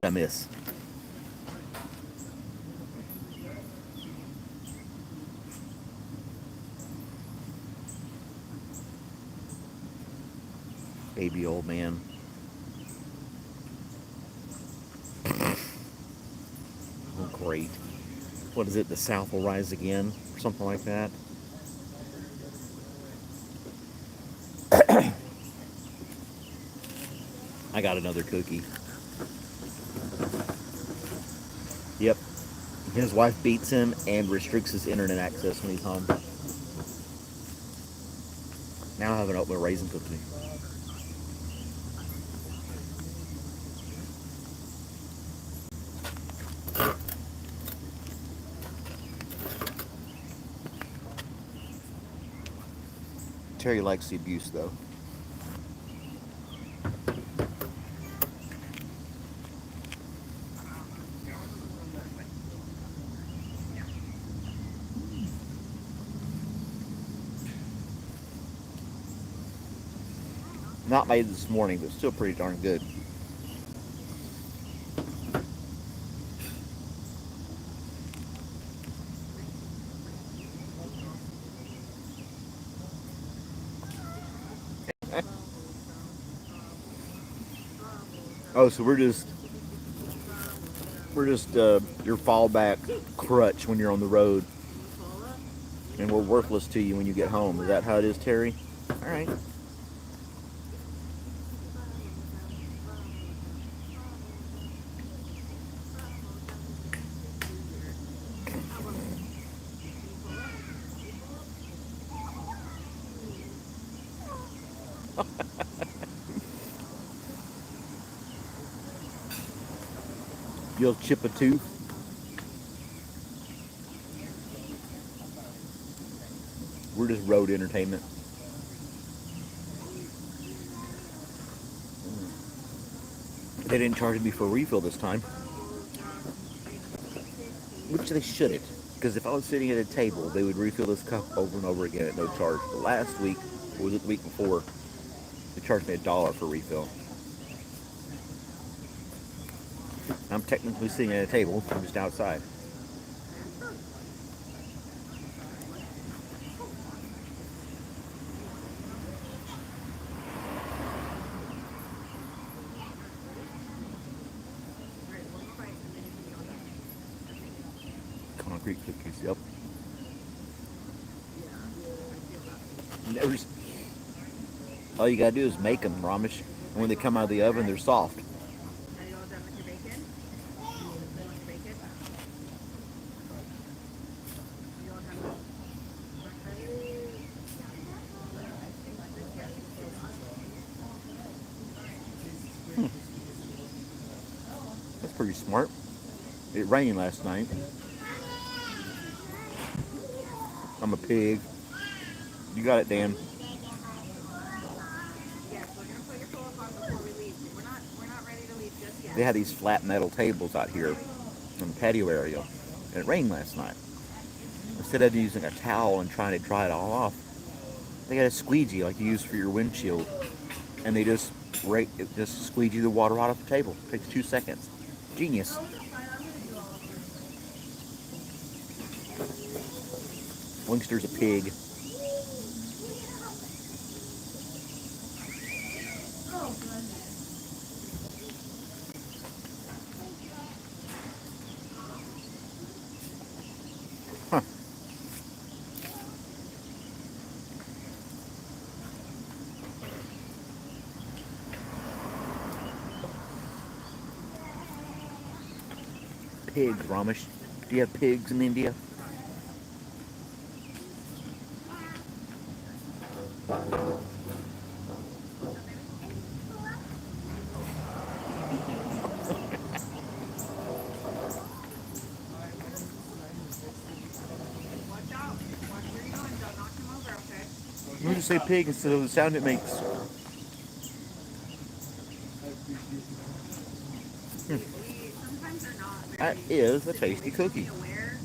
What I miss? Baby old man. Oh, great. What is it? The South will rise again, or something like that. I got another cookie. Yep. His wife beats him and restricts his internet access when he's home. Now I have an oatmeal raisin cookie. Terry likes the abuse, though. Not made this morning, but still pretty darn good. Oh, so we're just your fallback crutch when you're on the road, and we're worthless to you when you get home. Is that how it is, Terry? All right. You'll chip a tooth. We're just road entertainment. They didn't charge me for a refill this time, which they shouldn't. Because if I was sitting at a table, they would refill this cup over and over again at no charge. But last week, or was it the week before, they charged me $1 for refill. I'm technically sitting at a table. I'm just outside. Concrete cookies, yep. Never, all you gotta do is make them, Ramesh. And when they come out of the oven, they're soft. Are you all done with your bacon? You want bacon? You all done That's pretty smart. It rained last night. I'm a pig. You got it, Dan. Yes, we're gonna put your clothes on before we leave. We're not ready to leave just yet. They had these flat metal tables out here in the patio area, and it rained last night. Instead of using a towel and trying to dry it all off, they got a squeegee like you use for your windshield, and they just squeegee the water out of the table. Takes 2 seconds. Genius. Winkster's a pig. Huh. Pigs, Ramesh. Do you have pigs in India? Watch out. Watch where you're going. Don't knock him over, okay? You just say pig instead of the sound it makes. Sometimes they're not That very is a tasty cookie. aware,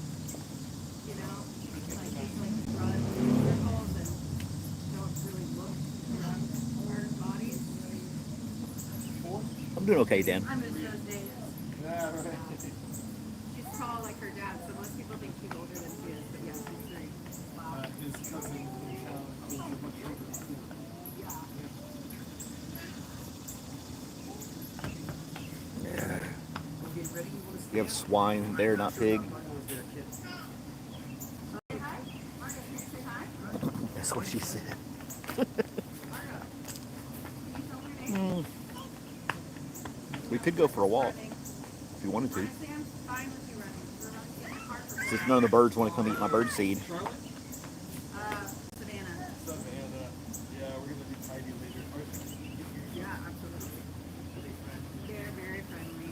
you know, like just like run in circles and don't really look at our bodies. I'm doing okay, Dan. I miss those days. still think she's older than she is, but yeah, she's 3. Wow. His cousin in town is much older than him. Yeah. Okay, ready? You want to You have swine there, not pig. Say hi. Margo, can you say hi? That's what she said. Margo. Can you tell me your name? We could go for a walk if you wanted to. Honestly, I'm fine with you running. We're running to get in the car for Since none of the birds want to come eat my bird seed. Charlotte? Savannah. Savannah. Yeah, we're gonna do tidy later. Yeah, absolutely. They're very friendly.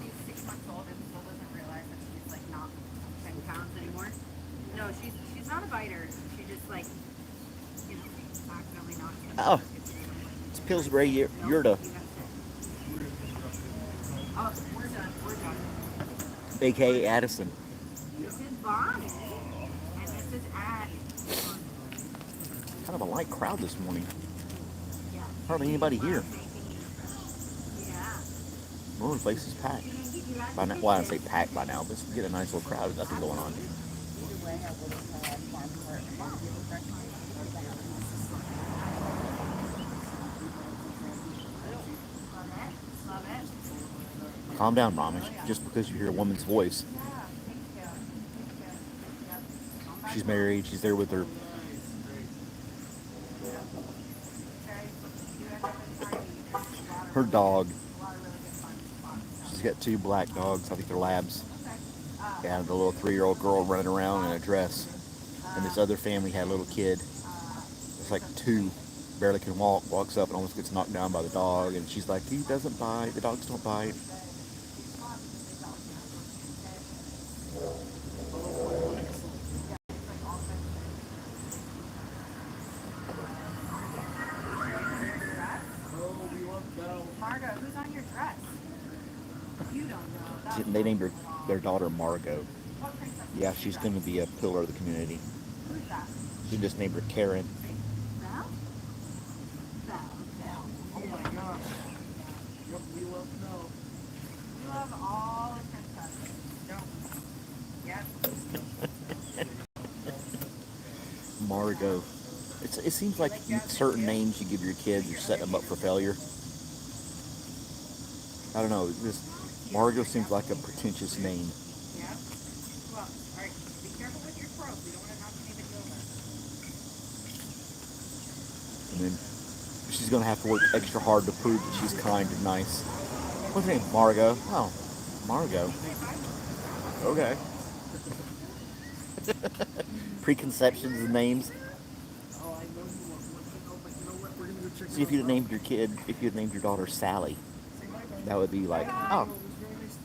She's 6 months old and still doesn't realize that she's like not 10 pounds anymore. No, she's not a biter. She just like, you know, accidentally knocks me. Oh, it's Pillsbury Yurta, Oh, we're done. We're done. aka Addison. This is Bonnie. And this is Addie. Kind of a light crowd this morning. Yeah. Hardly anybody here. Yeah. Well, the place is packed. By now, well, I don't say packed by now, but you get a nice little crowd with nothing going on. Either way, I will farm for Love it. Calm down, Mom. Just because you hear a woman's voice. She's married. She's there with her. Her dog. She's got 2 black dogs. I think they're labs. And the little 3-year-old girl running around in a dress. And this other family had a little kid. It's like 2. Barely can walk. Walks up and almost gets knocked down by the dog. And she's like, he doesn't bite. The dogs don't bite. Margo, who's on your dress? You don't know. They named their daughter Margot. What princess? Yeah, she's going to be a pillar of the community. Who's that? She just named her Karen. Mel? Mel. Oh my gosh. Yep, we love Mel. You love all the princesses, don't you? Yep. Margot. It seems like certain names you give your kids, you're setting them up for failure. I don't know. Margot seems like a pretentious name. Yeah. Well, all right. Be careful with your throat. We don't want to knock anybody over. And then she's going to have to work extra hard to prove that she's kind and nice. What's her name? Margot. Oh, Margot. Okay. Preconceptions and names. Oh, I know you want one to know, but you know what? We're gonna go check See, if you'd have named your kid, if you'd named your daughter Sally, that would be like, oh,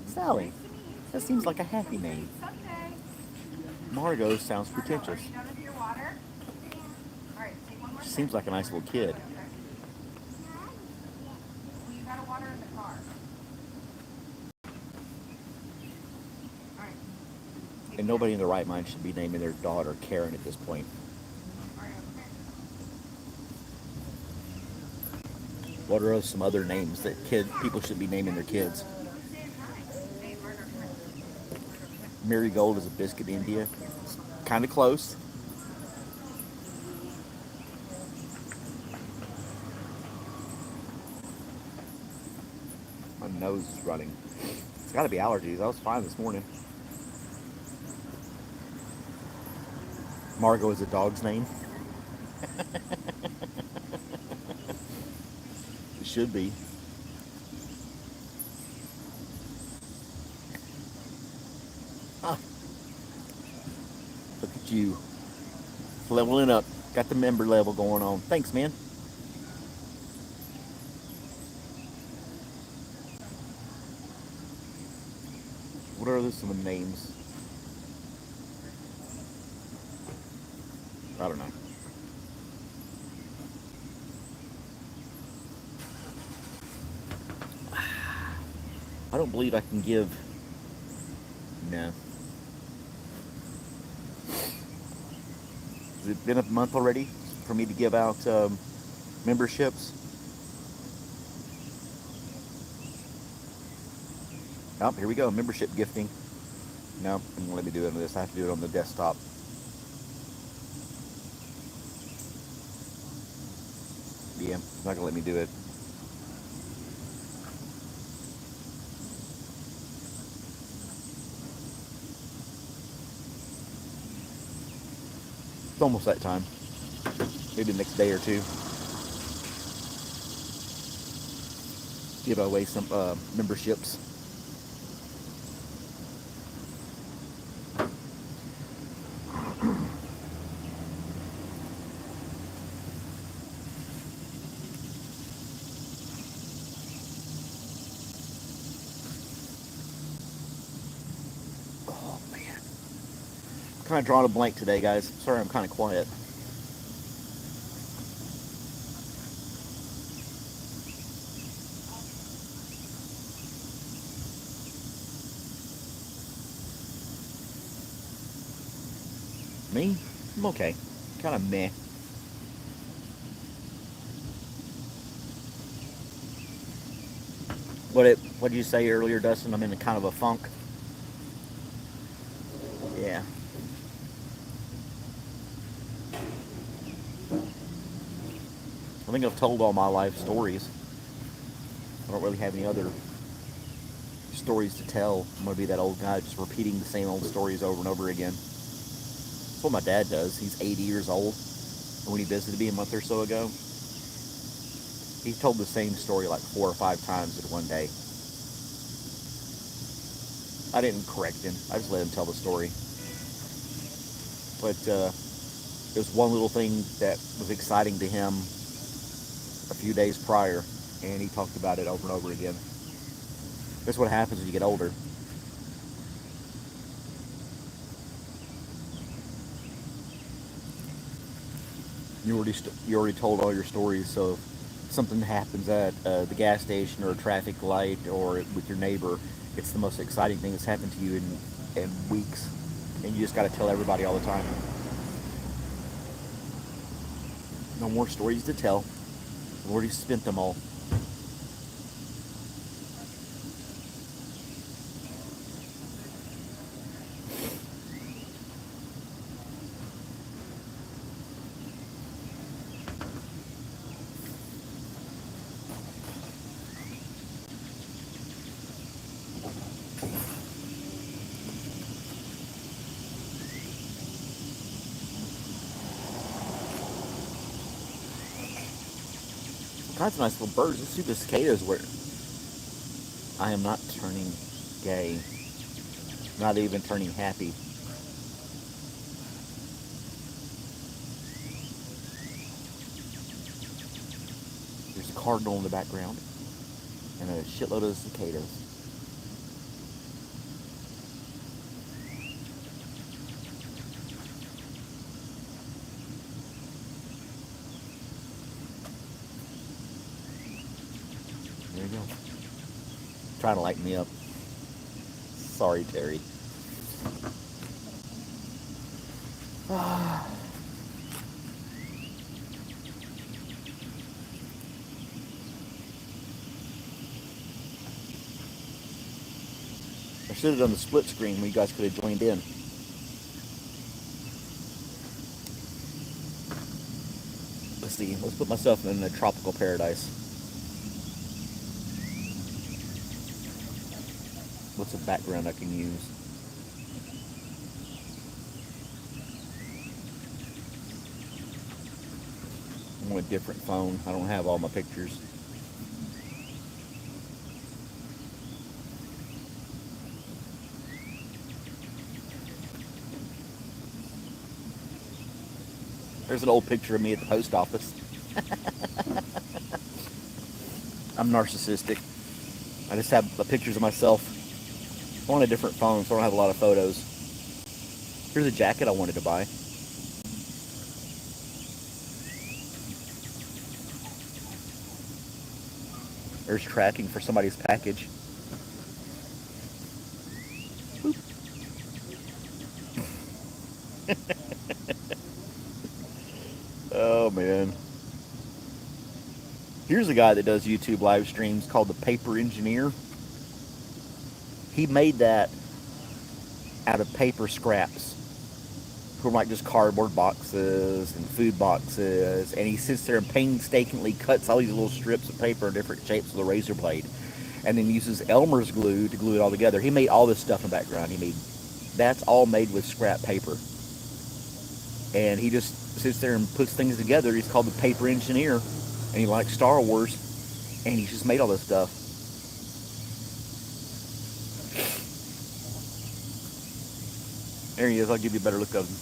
Sally. That seems like a happy name. Someday. Margot sounds Margo, pretentious. are you done with your water? All right. Take one more She sip. seems like a nice little kid. Well, you got a water in the car. All right. And nobody in their right mind should be naming their daughter Karen at this point. All right, okay. What are some other names that people should be naming their kids? Who's saying hi? Hey, Margo. Marigold is a biscuit India. Kind of close. My nose is running. It's got to be allergies. I was fine this morning. Margot is a dog's name. It should be. Ah. Look at you. Leveling up. Got the member level going on. Thanks, man. What are some of the names? I don't know. I don't believe I can give. No. Has it been a month already for me to give out memberships? Oh, here we go. Membership gifting. No, it won't let me do it on this. I have to do it on the desktop. Yeah, it's not gonna let me do it. It's almost that time. Maybe the next day or two. Give away some memberships. Oh man, kind of drawing a blank today, guys. Sorry, I'm kind of quiet. Me? I'm okay. Kind of meh. What did you say earlier, Dustin? I'm in a kind of a funk. Yeah. I think I've told all my life stories. I don't really have any other stories to tell. I'm gonna be that old guy just repeating the same old stories over and over again. That's what my dad does. He's 80 years old. And when he visited me a month or so ago, he told the same story like 4 or 5 times in one day. I didn't correct him. I just let him tell the story. But there's one little thing that was exciting to him a few days prior, and he talked about it over and over again. That's what happens when you get older. You already told all your stories, so if something happens at the gas station or a traffic light or with your neighbor, it's the most exciting thing that's happened to you in weeks, and you just got to tell everybody all the time. No more stories to tell. I've already spent them all. Kinds of nice little birds. Let's see the cicadas were. I am not turning gay. Not even turning happy. There's a cardinal in the background and a shitload of cicadas. There you go. Trying to light me up. Sorry, Terry. I should have done the split screen where you guys could have joined in. Let's see. Let's put myself in a tropical paradise. What's a background I can use? I want a different phone. I don't have all my pictures. There's an old picture of me at the post office. I'm narcissistic. I just have pictures of myself. I want a different phone, so I don't have a lot of photos. Here's a jacket I wanted to buy. There's tracking for somebody's package. Boop. Oh man. Here's a guy that does YouTube live streams called the Paper Engineer. He made that out of paper scraps from like just cardboard boxes and food boxes, and he sits there and painstakingly cuts all these little strips of paper in different shapes with a razor blade, and then uses Elmer's glue to glue it all together. He made all this stuff in the background. He made that's all made with scrap paper, and he just sits there and puts things together. He's called the paper engineer, and he likes Star Wars, and he's just made all this stuff. There he is. I'll give you a better look of him.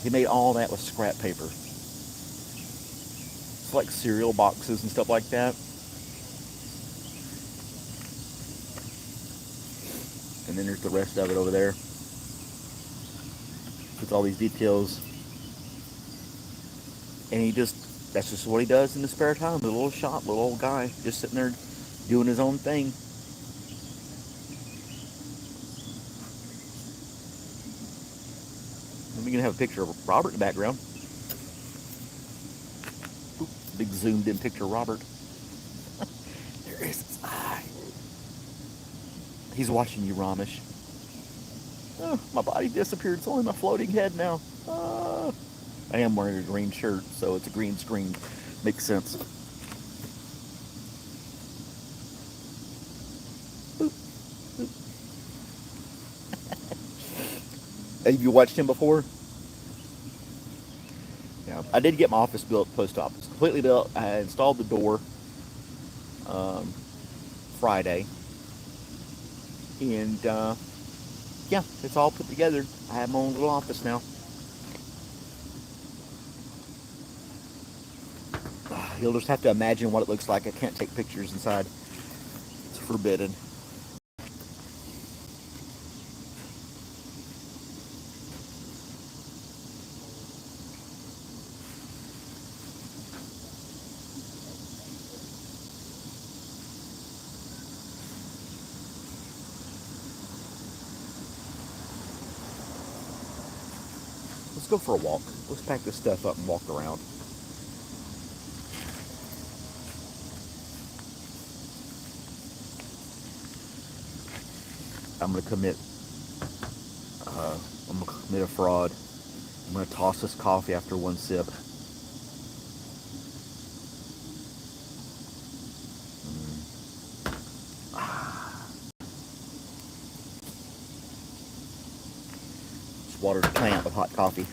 He made all that with scrap paper. It's like cereal boxes and stuff like that. And then there's the rest of it over there. With all these details. And that's just what he does in his spare time. The little shop, little old guy, just sitting there doing his own thing. And we can have a picture of Robert in the background. Oop, big zoomed in picture of Robert. There is his eye. He's watching you, Ramesh. Oh, my body disappeared. It's only my floating head now. I am wearing a green shirt, so it's a green screen. Makes sense. Boop, boop. Have you watched him before? Yeah. I did get my office built at the post office. Completely built. I installed the door um, Friday. And yeah, it's all put together. I have my own little office now. You'll just have to imagine what it looks like. I can't take pictures inside. It's forbidden. Let's go for a walk. Let's pack this stuff up and walk around. I'm gonna commit. I'm gonna commit a fraud. I'm gonna toss this coffee after one sip. Just water the plant with hot coffee.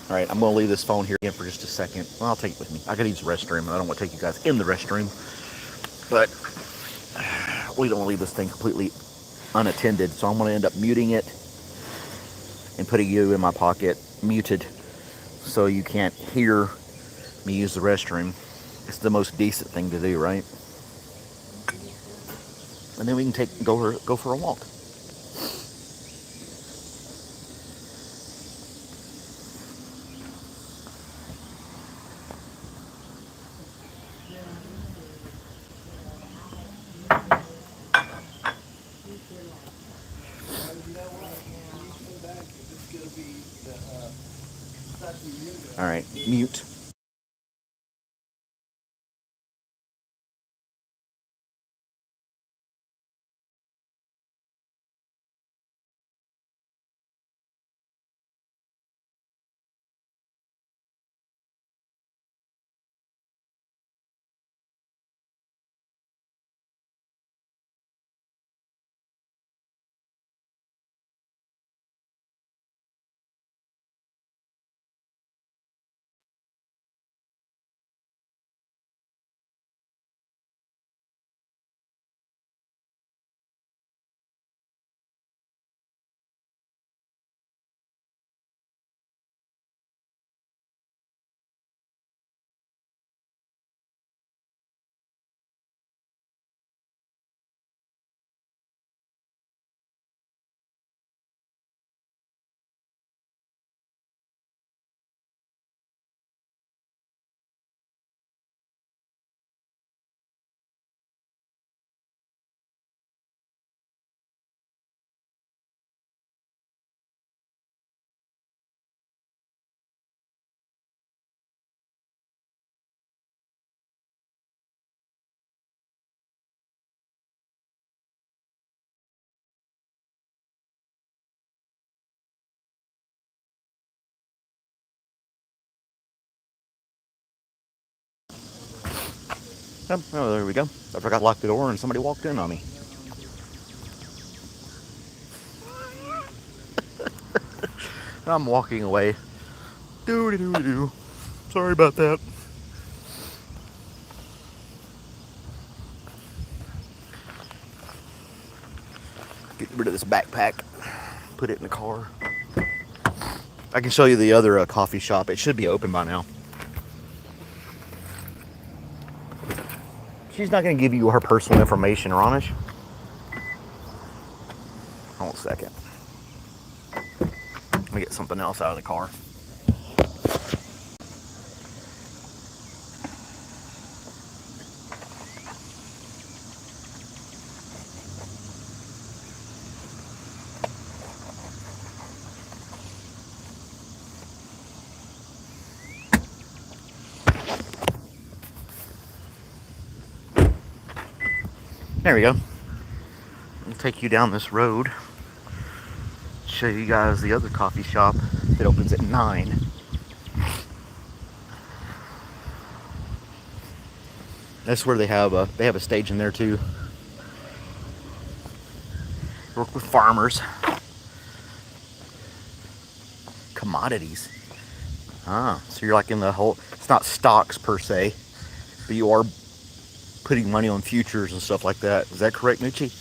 All right, I'm going to leave this phone here again for just a second. Well, I'll take it with me. I got to use the restroom, and I don't want to take you guys in the restroom. But we don't want to leave this thing completely unattended, so I'm going to end up muting it and putting you in my pocket, muted, so you can't hear me use the restroom. It's the most decent thing to do, right? And then we can go for a walk. All right, mute. Oh, there we go. I forgot to lock the door and somebody walked in on me. I'm walking away. Doo-doo-doo-doo. Sorry about that. Get rid of this backpack. Put it in the car. I can show you the other coffee shop. It should be open by now. She's not going to give you her personal information, Ronish. Hold on a second. Let me get something else out of the car. There we go. I'll take you down this road. Show you guys the other coffee shop that opens at 9. That's where they have a stage in there too. Work with farmers. Commodities. Ah, so you're like in the whole, it's not stocks per se, but you are putting money on futures and stuff like that. Is that correct, Nucci?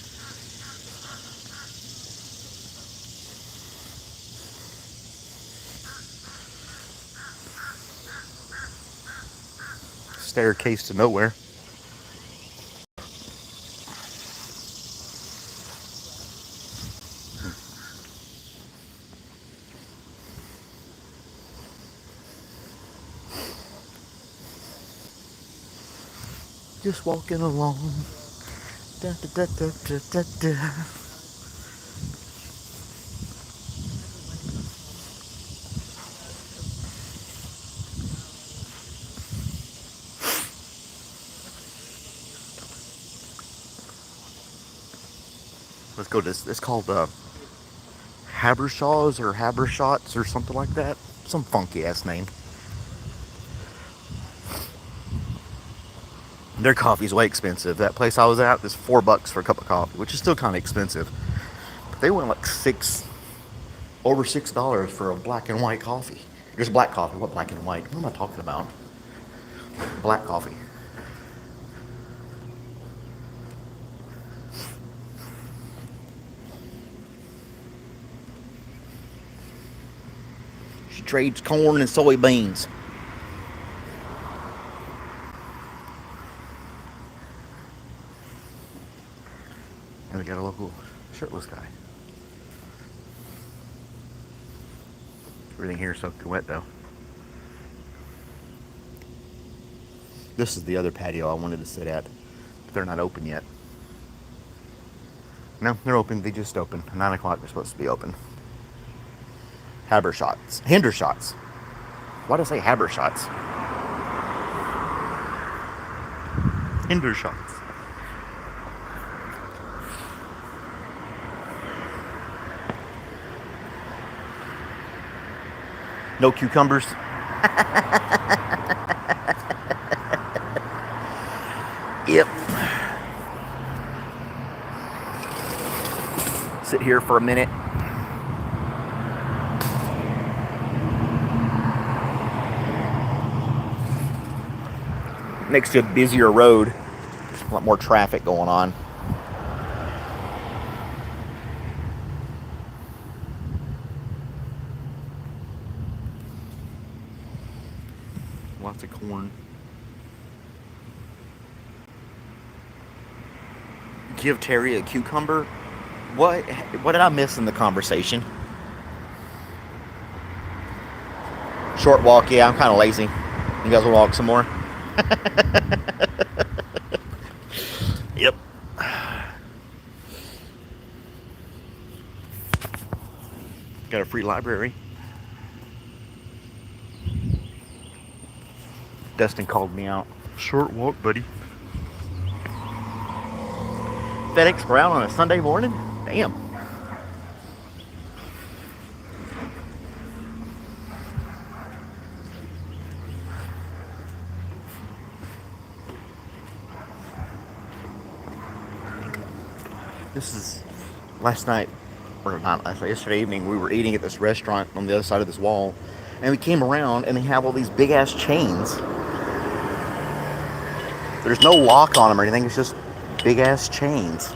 Staircase to nowhere. Just walking along. Da, da, da, da, da, da, da. Let's go to this. It's called Habershaws or Habershots or something like that. Some funky ass name. Their coffee's way expensive. That place I was at is $4 for a cup of coffee, which is still kind of expensive. But they went like over $6 for a black and white coffee. Just black coffee. What black and white? What am I talking about? Black coffee. She trades corn and soybeans. And we got a local shirtless guy. Everything here is soaked and wet though. This is the other patio I wanted to sit at, but they're not open yet. No, they're open. They just opened. 9 o'clock they're supposed to be open. Habershots. Hindershots. Why did I say Habershots? Hindershots. No cucumbers. Yep. Sit here for a minute. Next to a busier road. A lot more traffic going on. Lots of corn. Give Terry a cucumber? What did I miss in the conversation? Short walk, yeah, I'm kind of lazy. You guys want to walk some more? Yep. Got a free library. Dustin called me out. Short walk, buddy. FedEx Ground on a Sunday morning? Damn. This is last night, or not last night, yesterday evening. We were eating at this restaurant on the other side of this wall, and we came around and they have all these big ass chains. There's no lock on them or anything. It's just big ass chains.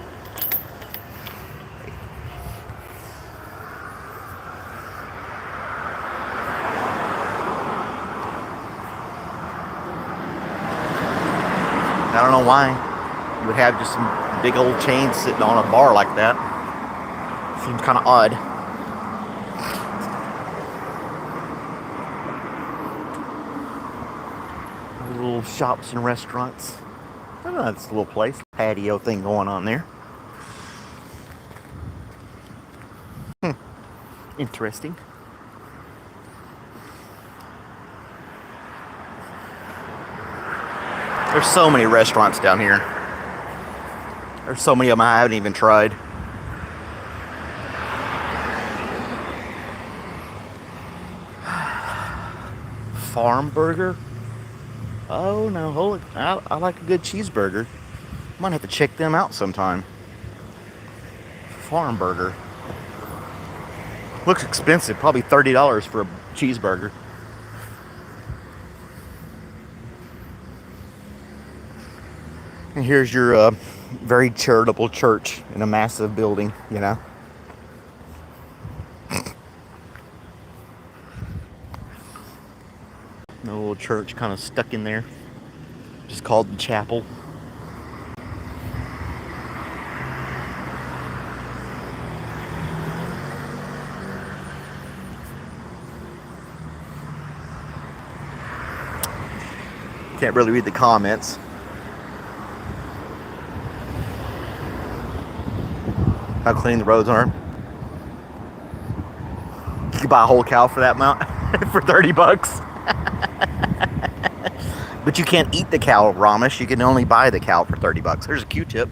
I don't know why you would have just some big old chains sitting on a bar like that. Seems kind of odd. Little shops and restaurants. I don't know, it's a little place. Patio thing going on there. Interesting. There's so many restaurants down here. There's so many of them I haven't even tried. Farm burger? Oh no, holy! I like a good cheeseburger. Might have to check them out sometime. Farm burger. Looks expensive, probably $30 for a cheeseburger. And here's your very charitable church in a massive building, you know. A little church kind of stuck in there, just called the chapel. Can't really read the comments. How clean the roads are. You could buy a whole cow for that amount for $30. But you can't eat the cow, Ramesh. You can only buy the cow for $30. There's a Q-tip.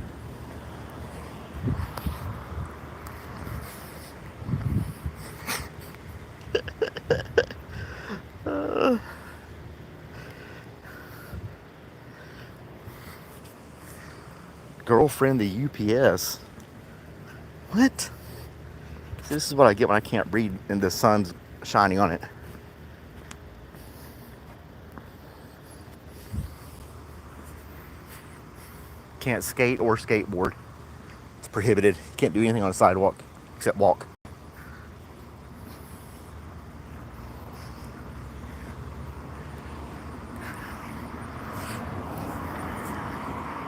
Girlfriend the UPS. What? See, this is what I get when I can't read and the sun's shining on it. Can't skate or skateboard. It's prohibited. Can't do anything on the sidewalk except walk.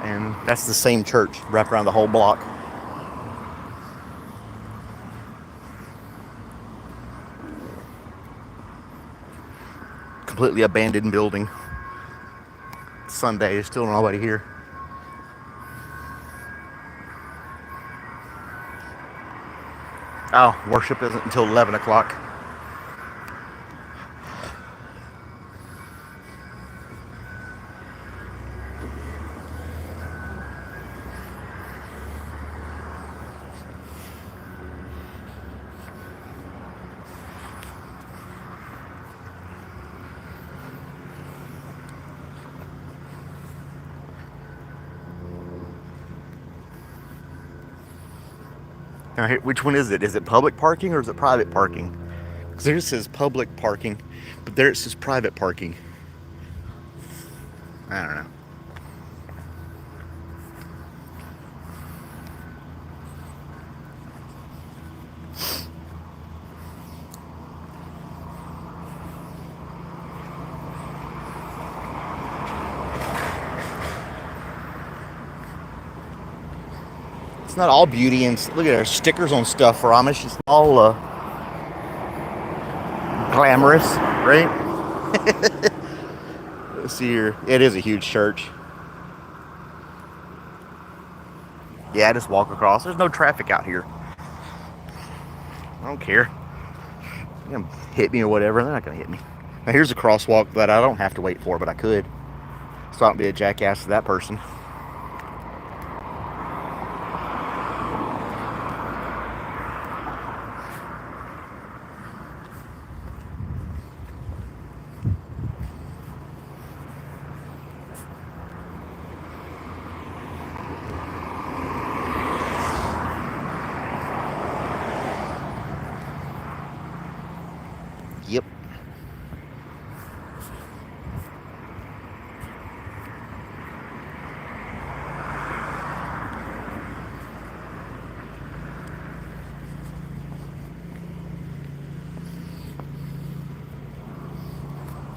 And that's the same church wrapped around the whole block. Completely abandoned building. Sunday, there's still nobody here. Oh, worship isn't until 11 o'clock. Now, which one is it? Is it public parking or is it private parking? Because there it says public parking, but there it says private parking. I don't know. It's not all beauty and look at our stickers on stuff for Amish. It's all glamorous, right? Let's see here. It is a huge church. Yeah, I just walk across. There's no traffic out here. I don't care. They're gonna hit me or whatever. They're not gonna hit me. Now here's a crosswalk that I don't have to wait for, but I could. So I don't be a jackass to that person.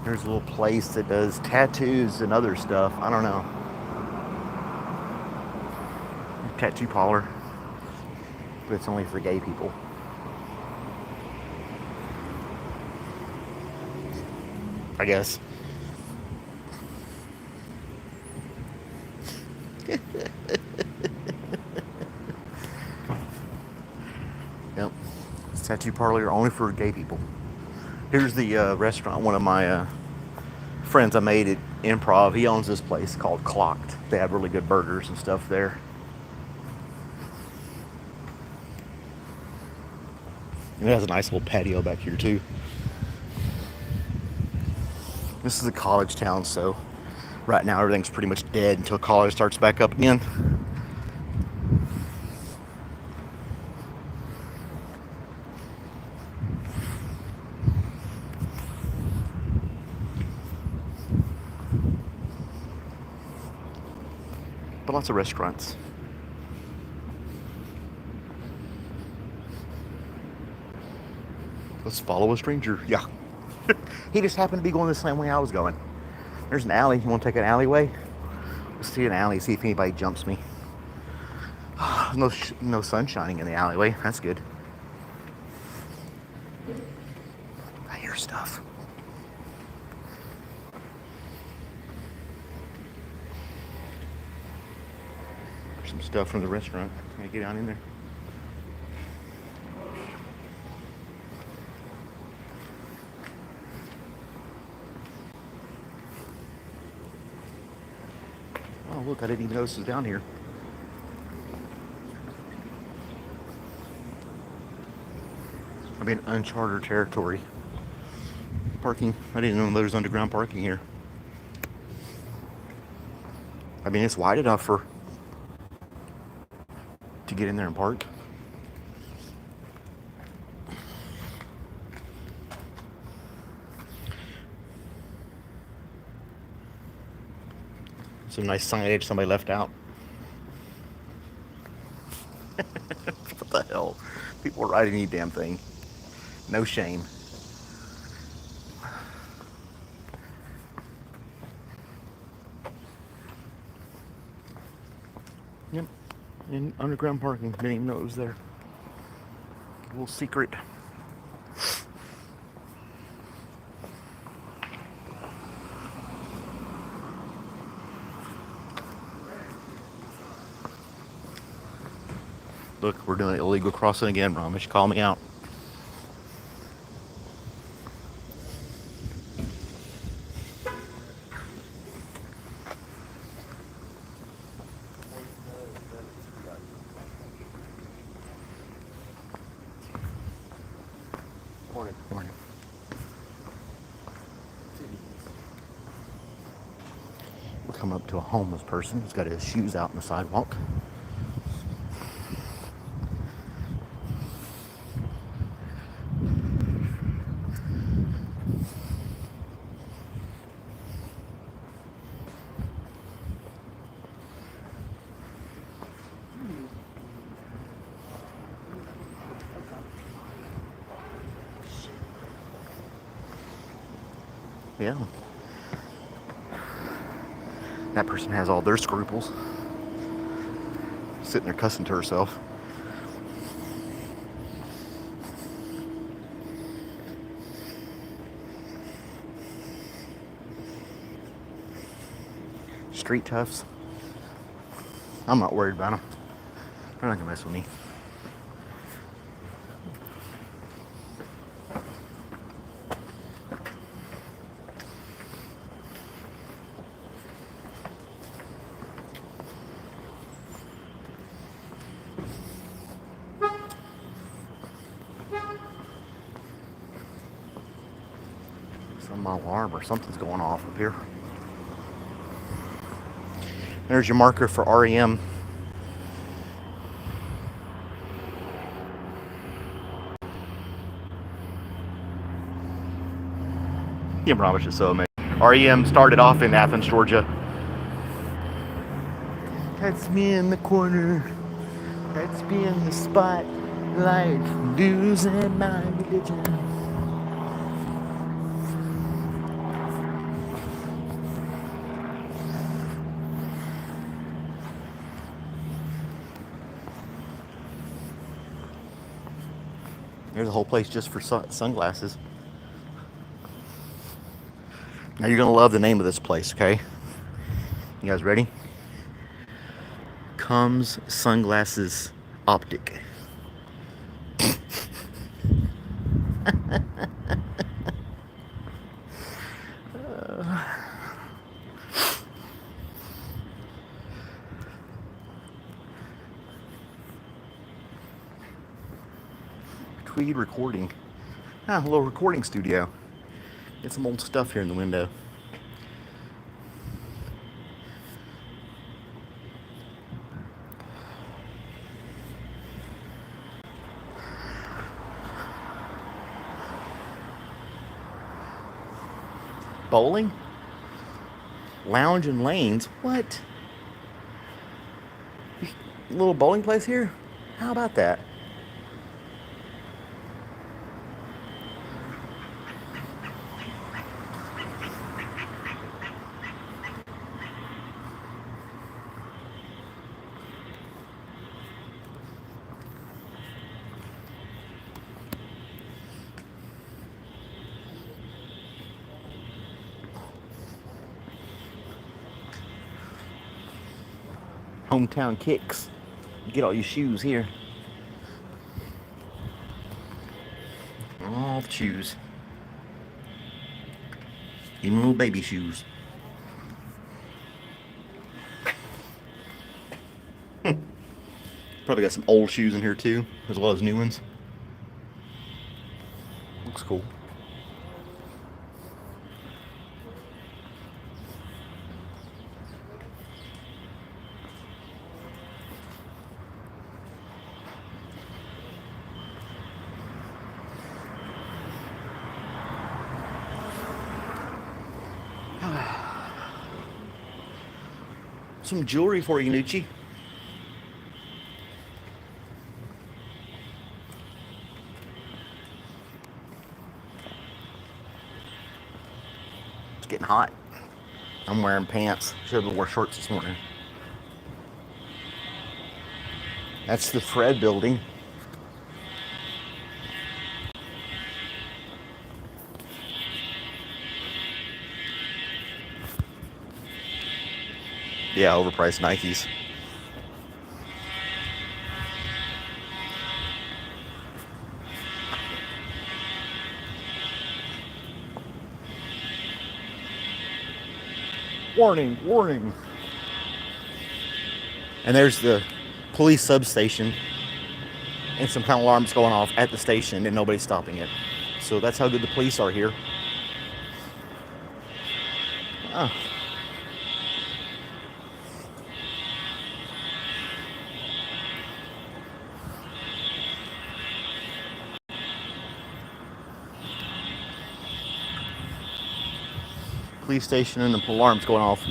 There's a little place that does tattoos and other stuff. I don't know. Tattoo parlor. But it's only for gay people. I guess. Yep. It's tattoo parlor only for gay people. Here's the restaurant one of my friends I made at Improv. He owns this place called Clocked. They have really good burgers and stuff there. And it has a nice little patio back here too. This is a college town, so right now everything's pretty much dead until college starts back up again. But lots of restaurants. Let's follow a stranger. Yeah. He just happened to be going the same way I was going. There's an alley. You want to take an alleyway? Let's see an alley, see if anybody jumps me. No sun shining in the alleyway. That's good. I hear stuff. There's some stuff from the restaurant. Can I get down in there? Oh, look, I didn't even notice it was down here. I'm in uncharted territory. Parking. I didn't know there was underground parking here. I mean, it's wide enough to get in there and park. Some nice signage somebody left out. What the hell? People are riding any damn thing. No shame. Yep. In underground parking. Didn't even know it was there. A little secret. Look, we're doing illegal crossing again, Ramesh. Call me out. Morning. Morning. We'll come up to a homeless person who's got his shoes out on the sidewalk. Yeah. That person has all their scruples. Sitting there cussing to herself. Street toughs. I'm not worried about them. They're not gonna mess with me. Some alarm or something's going off up here. There's your marker for REM. Yeah, Ramesh is so amazing. REM started off in Athens, Georgia. That's me in the corner. That's me in the spotlight, losing my religion. There's a whole place just for sunglasses. Now you're gonna love the name of this place, okay? You guys ready? Comes Sunglasses Optic. Tweed recording. Ah, a little recording studio. Get some old stuff here in the window. Bowling? Lounge and lanes? What? A little bowling place here? How about that? Hometown Kicks. Get all your shoes here. All the shoes. Even little baby shoes. Probably got some old shoes in here too, as well as new ones. Looks cool. Some jewelry for you, Nucci. It's getting hot. I'm wearing pants. Should have wore shorts this morning. That's the Fred building. Yeah, overpriced Nikes. Warning, warning. And there's the police substation and some kind of alarms going off at the station and nobody's stopping it. So that's how good the police are here. Oh. Police station and the alarms going off.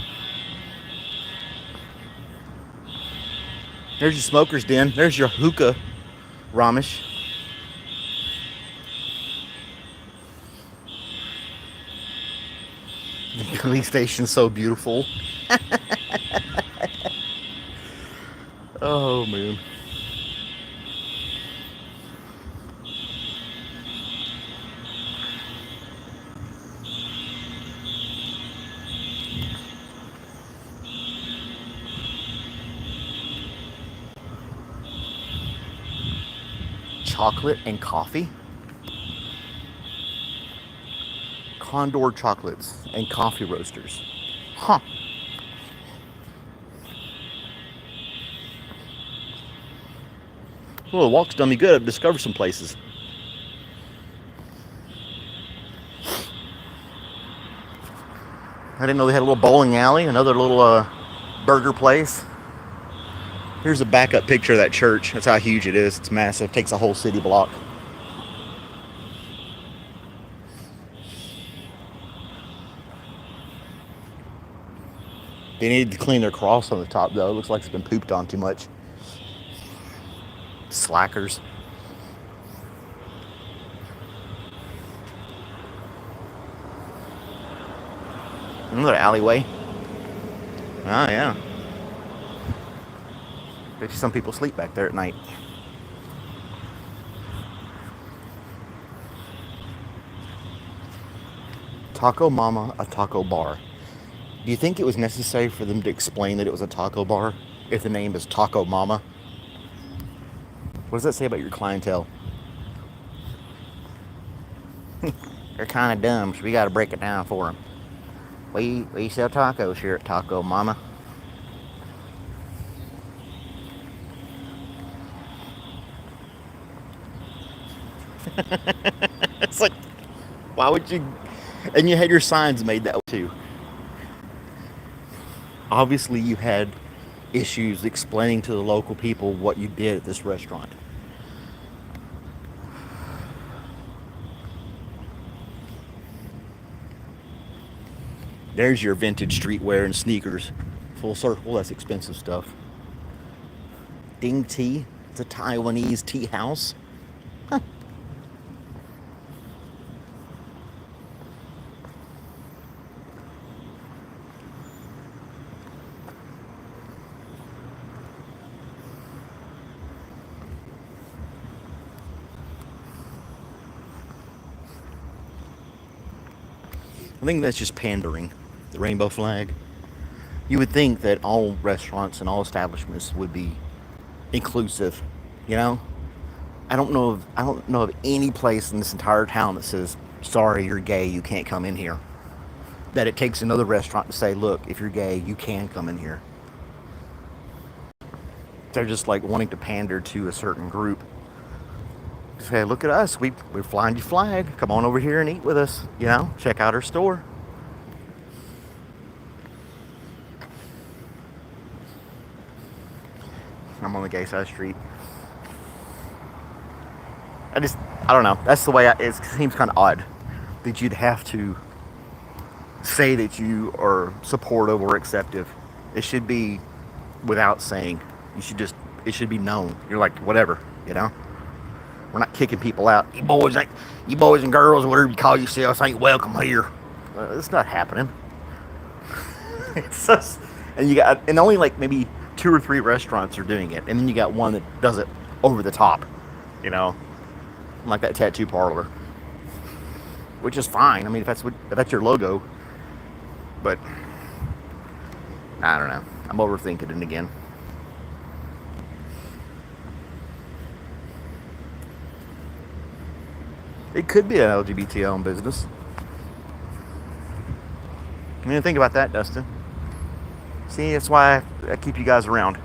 There's your smoker's den. There's your hookah, Ramesh. The police station's so beautiful. Oh man. Chocolate and coffee. Condor chocolates and coffee roasters. Huh. Well, the walk's done me good. I've discovered some places. I didn't know they had a little bowling alley, another little burger place. Here's a backup picture of that church. That's how huge it is. It's massive. It takes a whole city block. They needed to clean their cross on the top, though. It looks like it's been pooped on too much. Slackers. Another alleyway. Oh, yeah. Bet you some people sleep back there at night. Taco Mama, a taco bar. Do you think it was necessary for them to explain that it was a taco bar if the name is Taco Mama? What does that say about your clientele? They're kind of dumb, so we got to break it down for them. We sell tacos here at Taco Mama. It's like, why would you? And you had your signs made that way too. Obviously, you had issues explaining to the local people what you did at this restaurant. There's your vintage streetwear and sneakers. Full circle, that's expensive stuff. Ding Tea, it's a Taiwanese tea house. Huh. I think that's just pandering. The rainbow flag. You would think that all restaurants and all establishments would be inclusive, you know? I don't know of any place in this entire town that says, "Sorry, you're gay, you can't come in here." That it takes another restaurant to say, "Look, if you're gay, you can come in here." They're just like wanting to pander to a certain group. Say, "Look at us, we're flying your flag. Come on over here and eat with us. You know, check out our store." I'm on the gay side of the street. I don't know. That's the way it seems kind of odd that you'd have to say that you are supportive or acceptive. It should be without saying. It should be known. You're like, whatever, you know? We're not kicking people out. You boys and girls, whatever you call yourselves, ain't welcome here. It's not happening. It's just, and only like maybe 2 or 3 restaurants are doing it, and then you got one that does it over the top, you know, like that tattoo parlor, which is fine. I mean, if that's your logo, but I don't know. I'm overthinking it again. It could be an LGBT-owned business. I mean, think about that, Dustin. See, that's why I keep you guys around.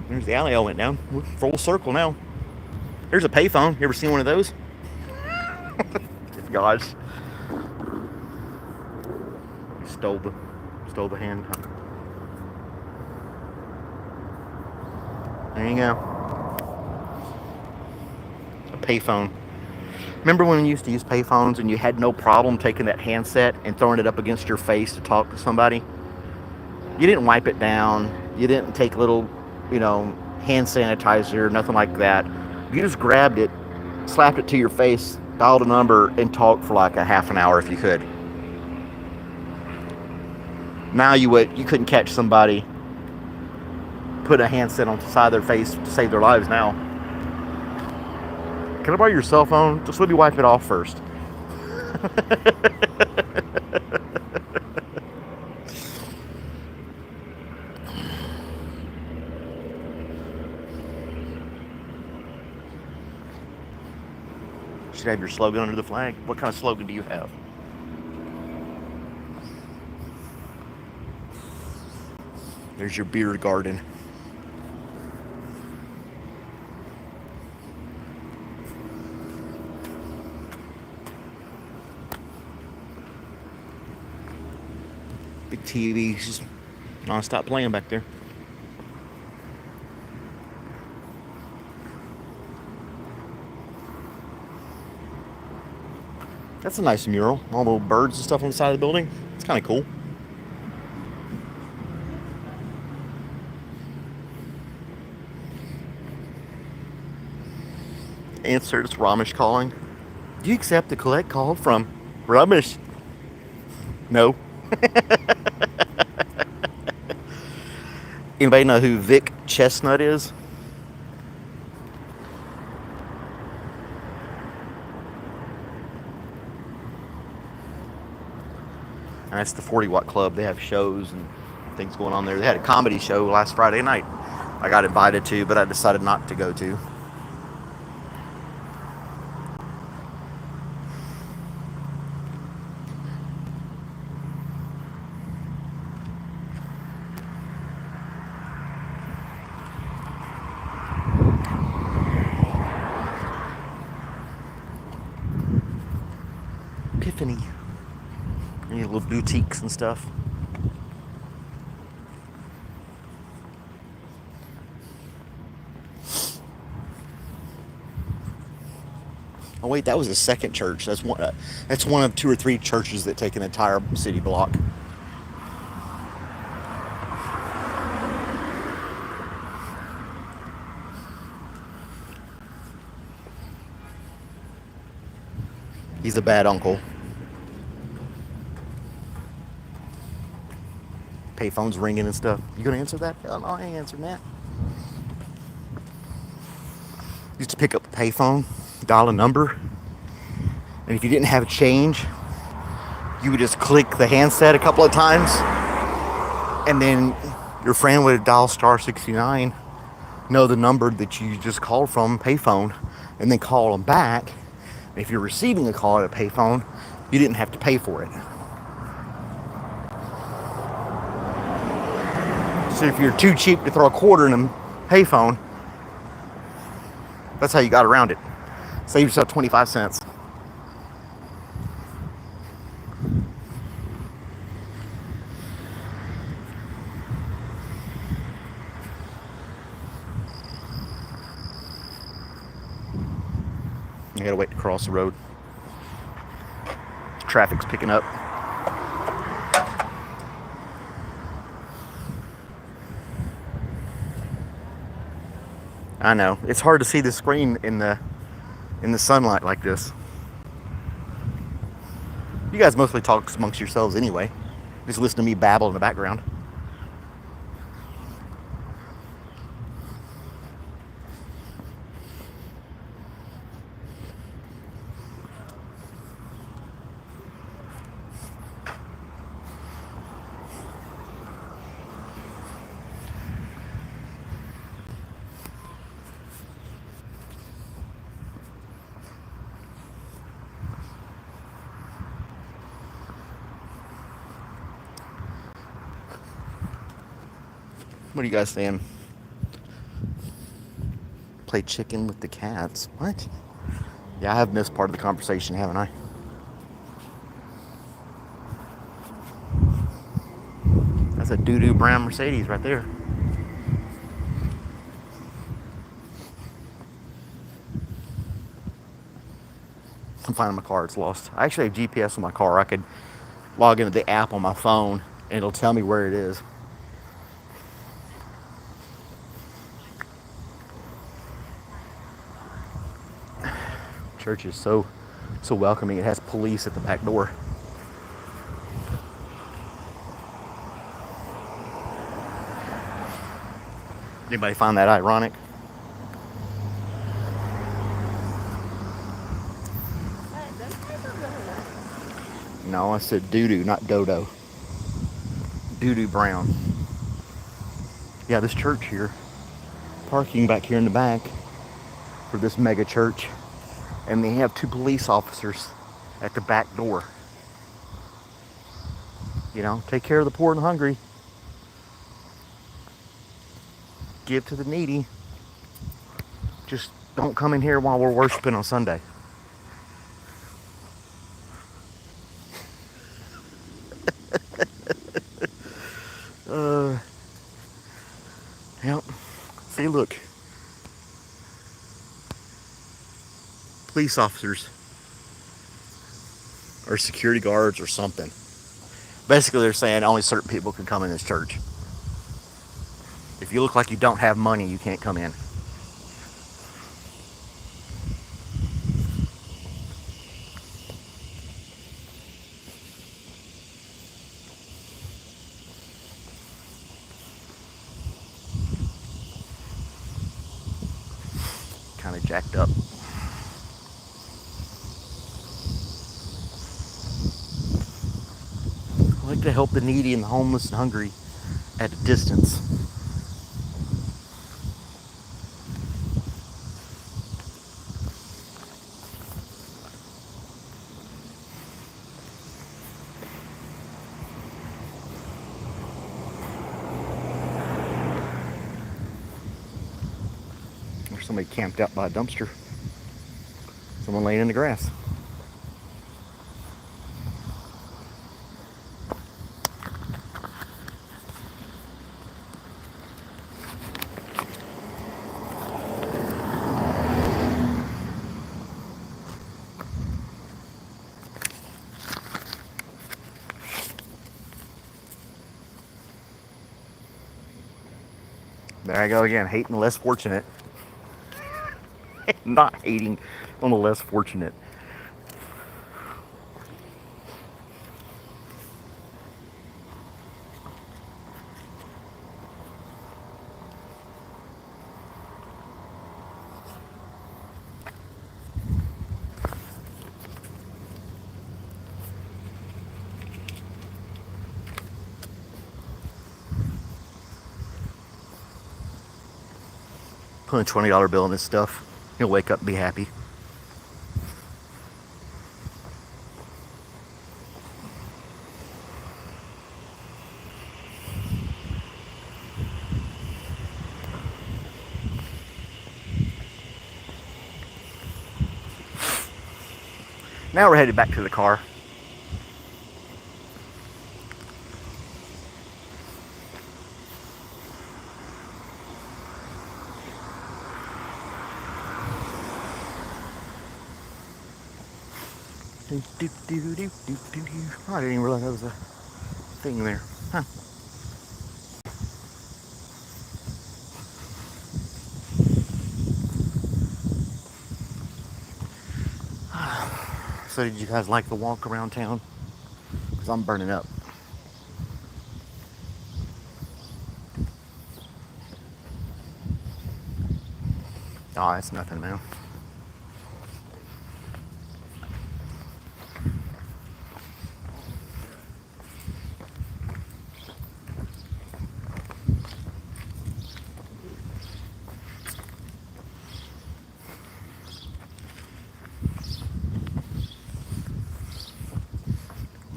There's the alley I went down. We're full circle now. There's a payphone. You ever seen one of those? Gosh. Stole the hand. There you go. A payphone. Remember when we used to use payphones and you had no problem taking that handset and throwing it up against your face to talk to somebody? You didn't wipe it down. You didn't take a little, hand sanitizer, nothing like that. You just grabbed it, slapped it to your face, dialed a number, and talked for like a half an hour if you could. Now you couldn't catch somebody, put a handset on the side of their face to save their lives now. Can I borrow your cell phone? Just let me wipe it off first. Should have your slogan under the flag. What kind of slogan do you have? There's your beer garden. Big TV, just non-stop playing back there. That's a nice mural. All the little birds and stuff on the side of the building. It's kind of cool. Answer, it's Ramesh calling. Do you accept the collect call from Ramesh? No. Anybody know who Vic Chestnut is? And that's the 40 Watt Club. They have shows and things going on there. They had a comedy show last Friday night I got invited to, but I decided not to go to. Epiphany. Any little boutiques and stuff. Oh wait, that was the second church. That's one. That's one of 2 or 3 churches that take an entire city block. He's a bad uncle. Payphone's ringing and stuff. You gonna answer that? Hell no, I ain't answering that. Used to pick up the payphone, dial a number, and if you didn't have change, you would just click the handset a couple of times, and then your friend would dial star 69, know the number that you just called from payphone, and then call them back. And if you're receiving a call at a payphone, you didn't have to pay for it. So if you're too cheap to throw a quarter in a payphone, that's how you got around it. Save yourself 25 cents. You gotta wait to cross the road. Traffic's picking up. I know. It's hard to see the screen in the sunlight like this. You guys mostly talk amongst yourselves anyway. Just listen to me babble in the background. What are you guys saying? Play chicken with the cats. What? Yeah, I have missed part of the conversation, haven't I? That's a doo-doo brown Mercedes right there. I'm finding my car, it's lost. I actually have GPS on my car. I could log into the app on my phone and it'll tell me where it is. Church is so welcoming. It has police at the back door. Anybody find that ironic? No, I said doo-doo, not dodo. Doo-doo brown. Yeah, this church here. Parking back here in the back for this mega church. And they have 2 police officers at the back door. You know, take care of the poor and hungry. Give to the needy. Just don't come in here while we're worshiping on Sunday. Yep. See, look. Police officers. Or security guards or something. Basically, they're saying only certain people can come in this church. If you look like you don't have money, you can't come in. Kind of jacked up. Well, to help the needy and the homeless and hungry at a distance. There's somebody camped out by a dumpster. Someone laying in the grass. There I go again, hating the less fortunate. Not hating on the less fortunate. Put a $20 bill in this stuff. He'll wake up and be happy. Now we're headed back to the car. Oh, I didn't even realize that was a thing there. Huh. So did you guys like the walk around town? Because I'm burning up. Oh, that's nothing, man.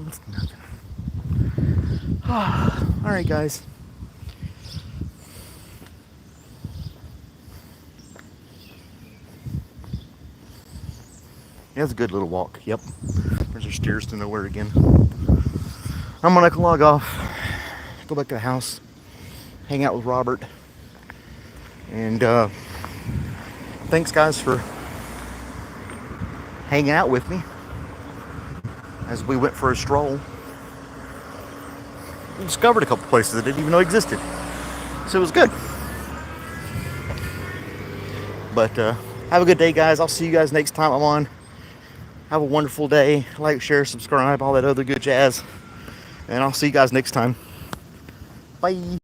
That's nothing. All right, guys. Yeah, it's a good little walk. Yep. There's our stairs to nowhere again. I'm gonna log off, go back to the house, hang out with Robert, and thanks, guys, for hanging out with me as we went for a stroll. We discovered a couple places I didn't even know existed, so it was good. But have a good day, guys. I'll see you guys next time I'm on. Have a wonderful day. Like, share, subscribe, all that other good jazz. And I'll see you guys next time. Bye.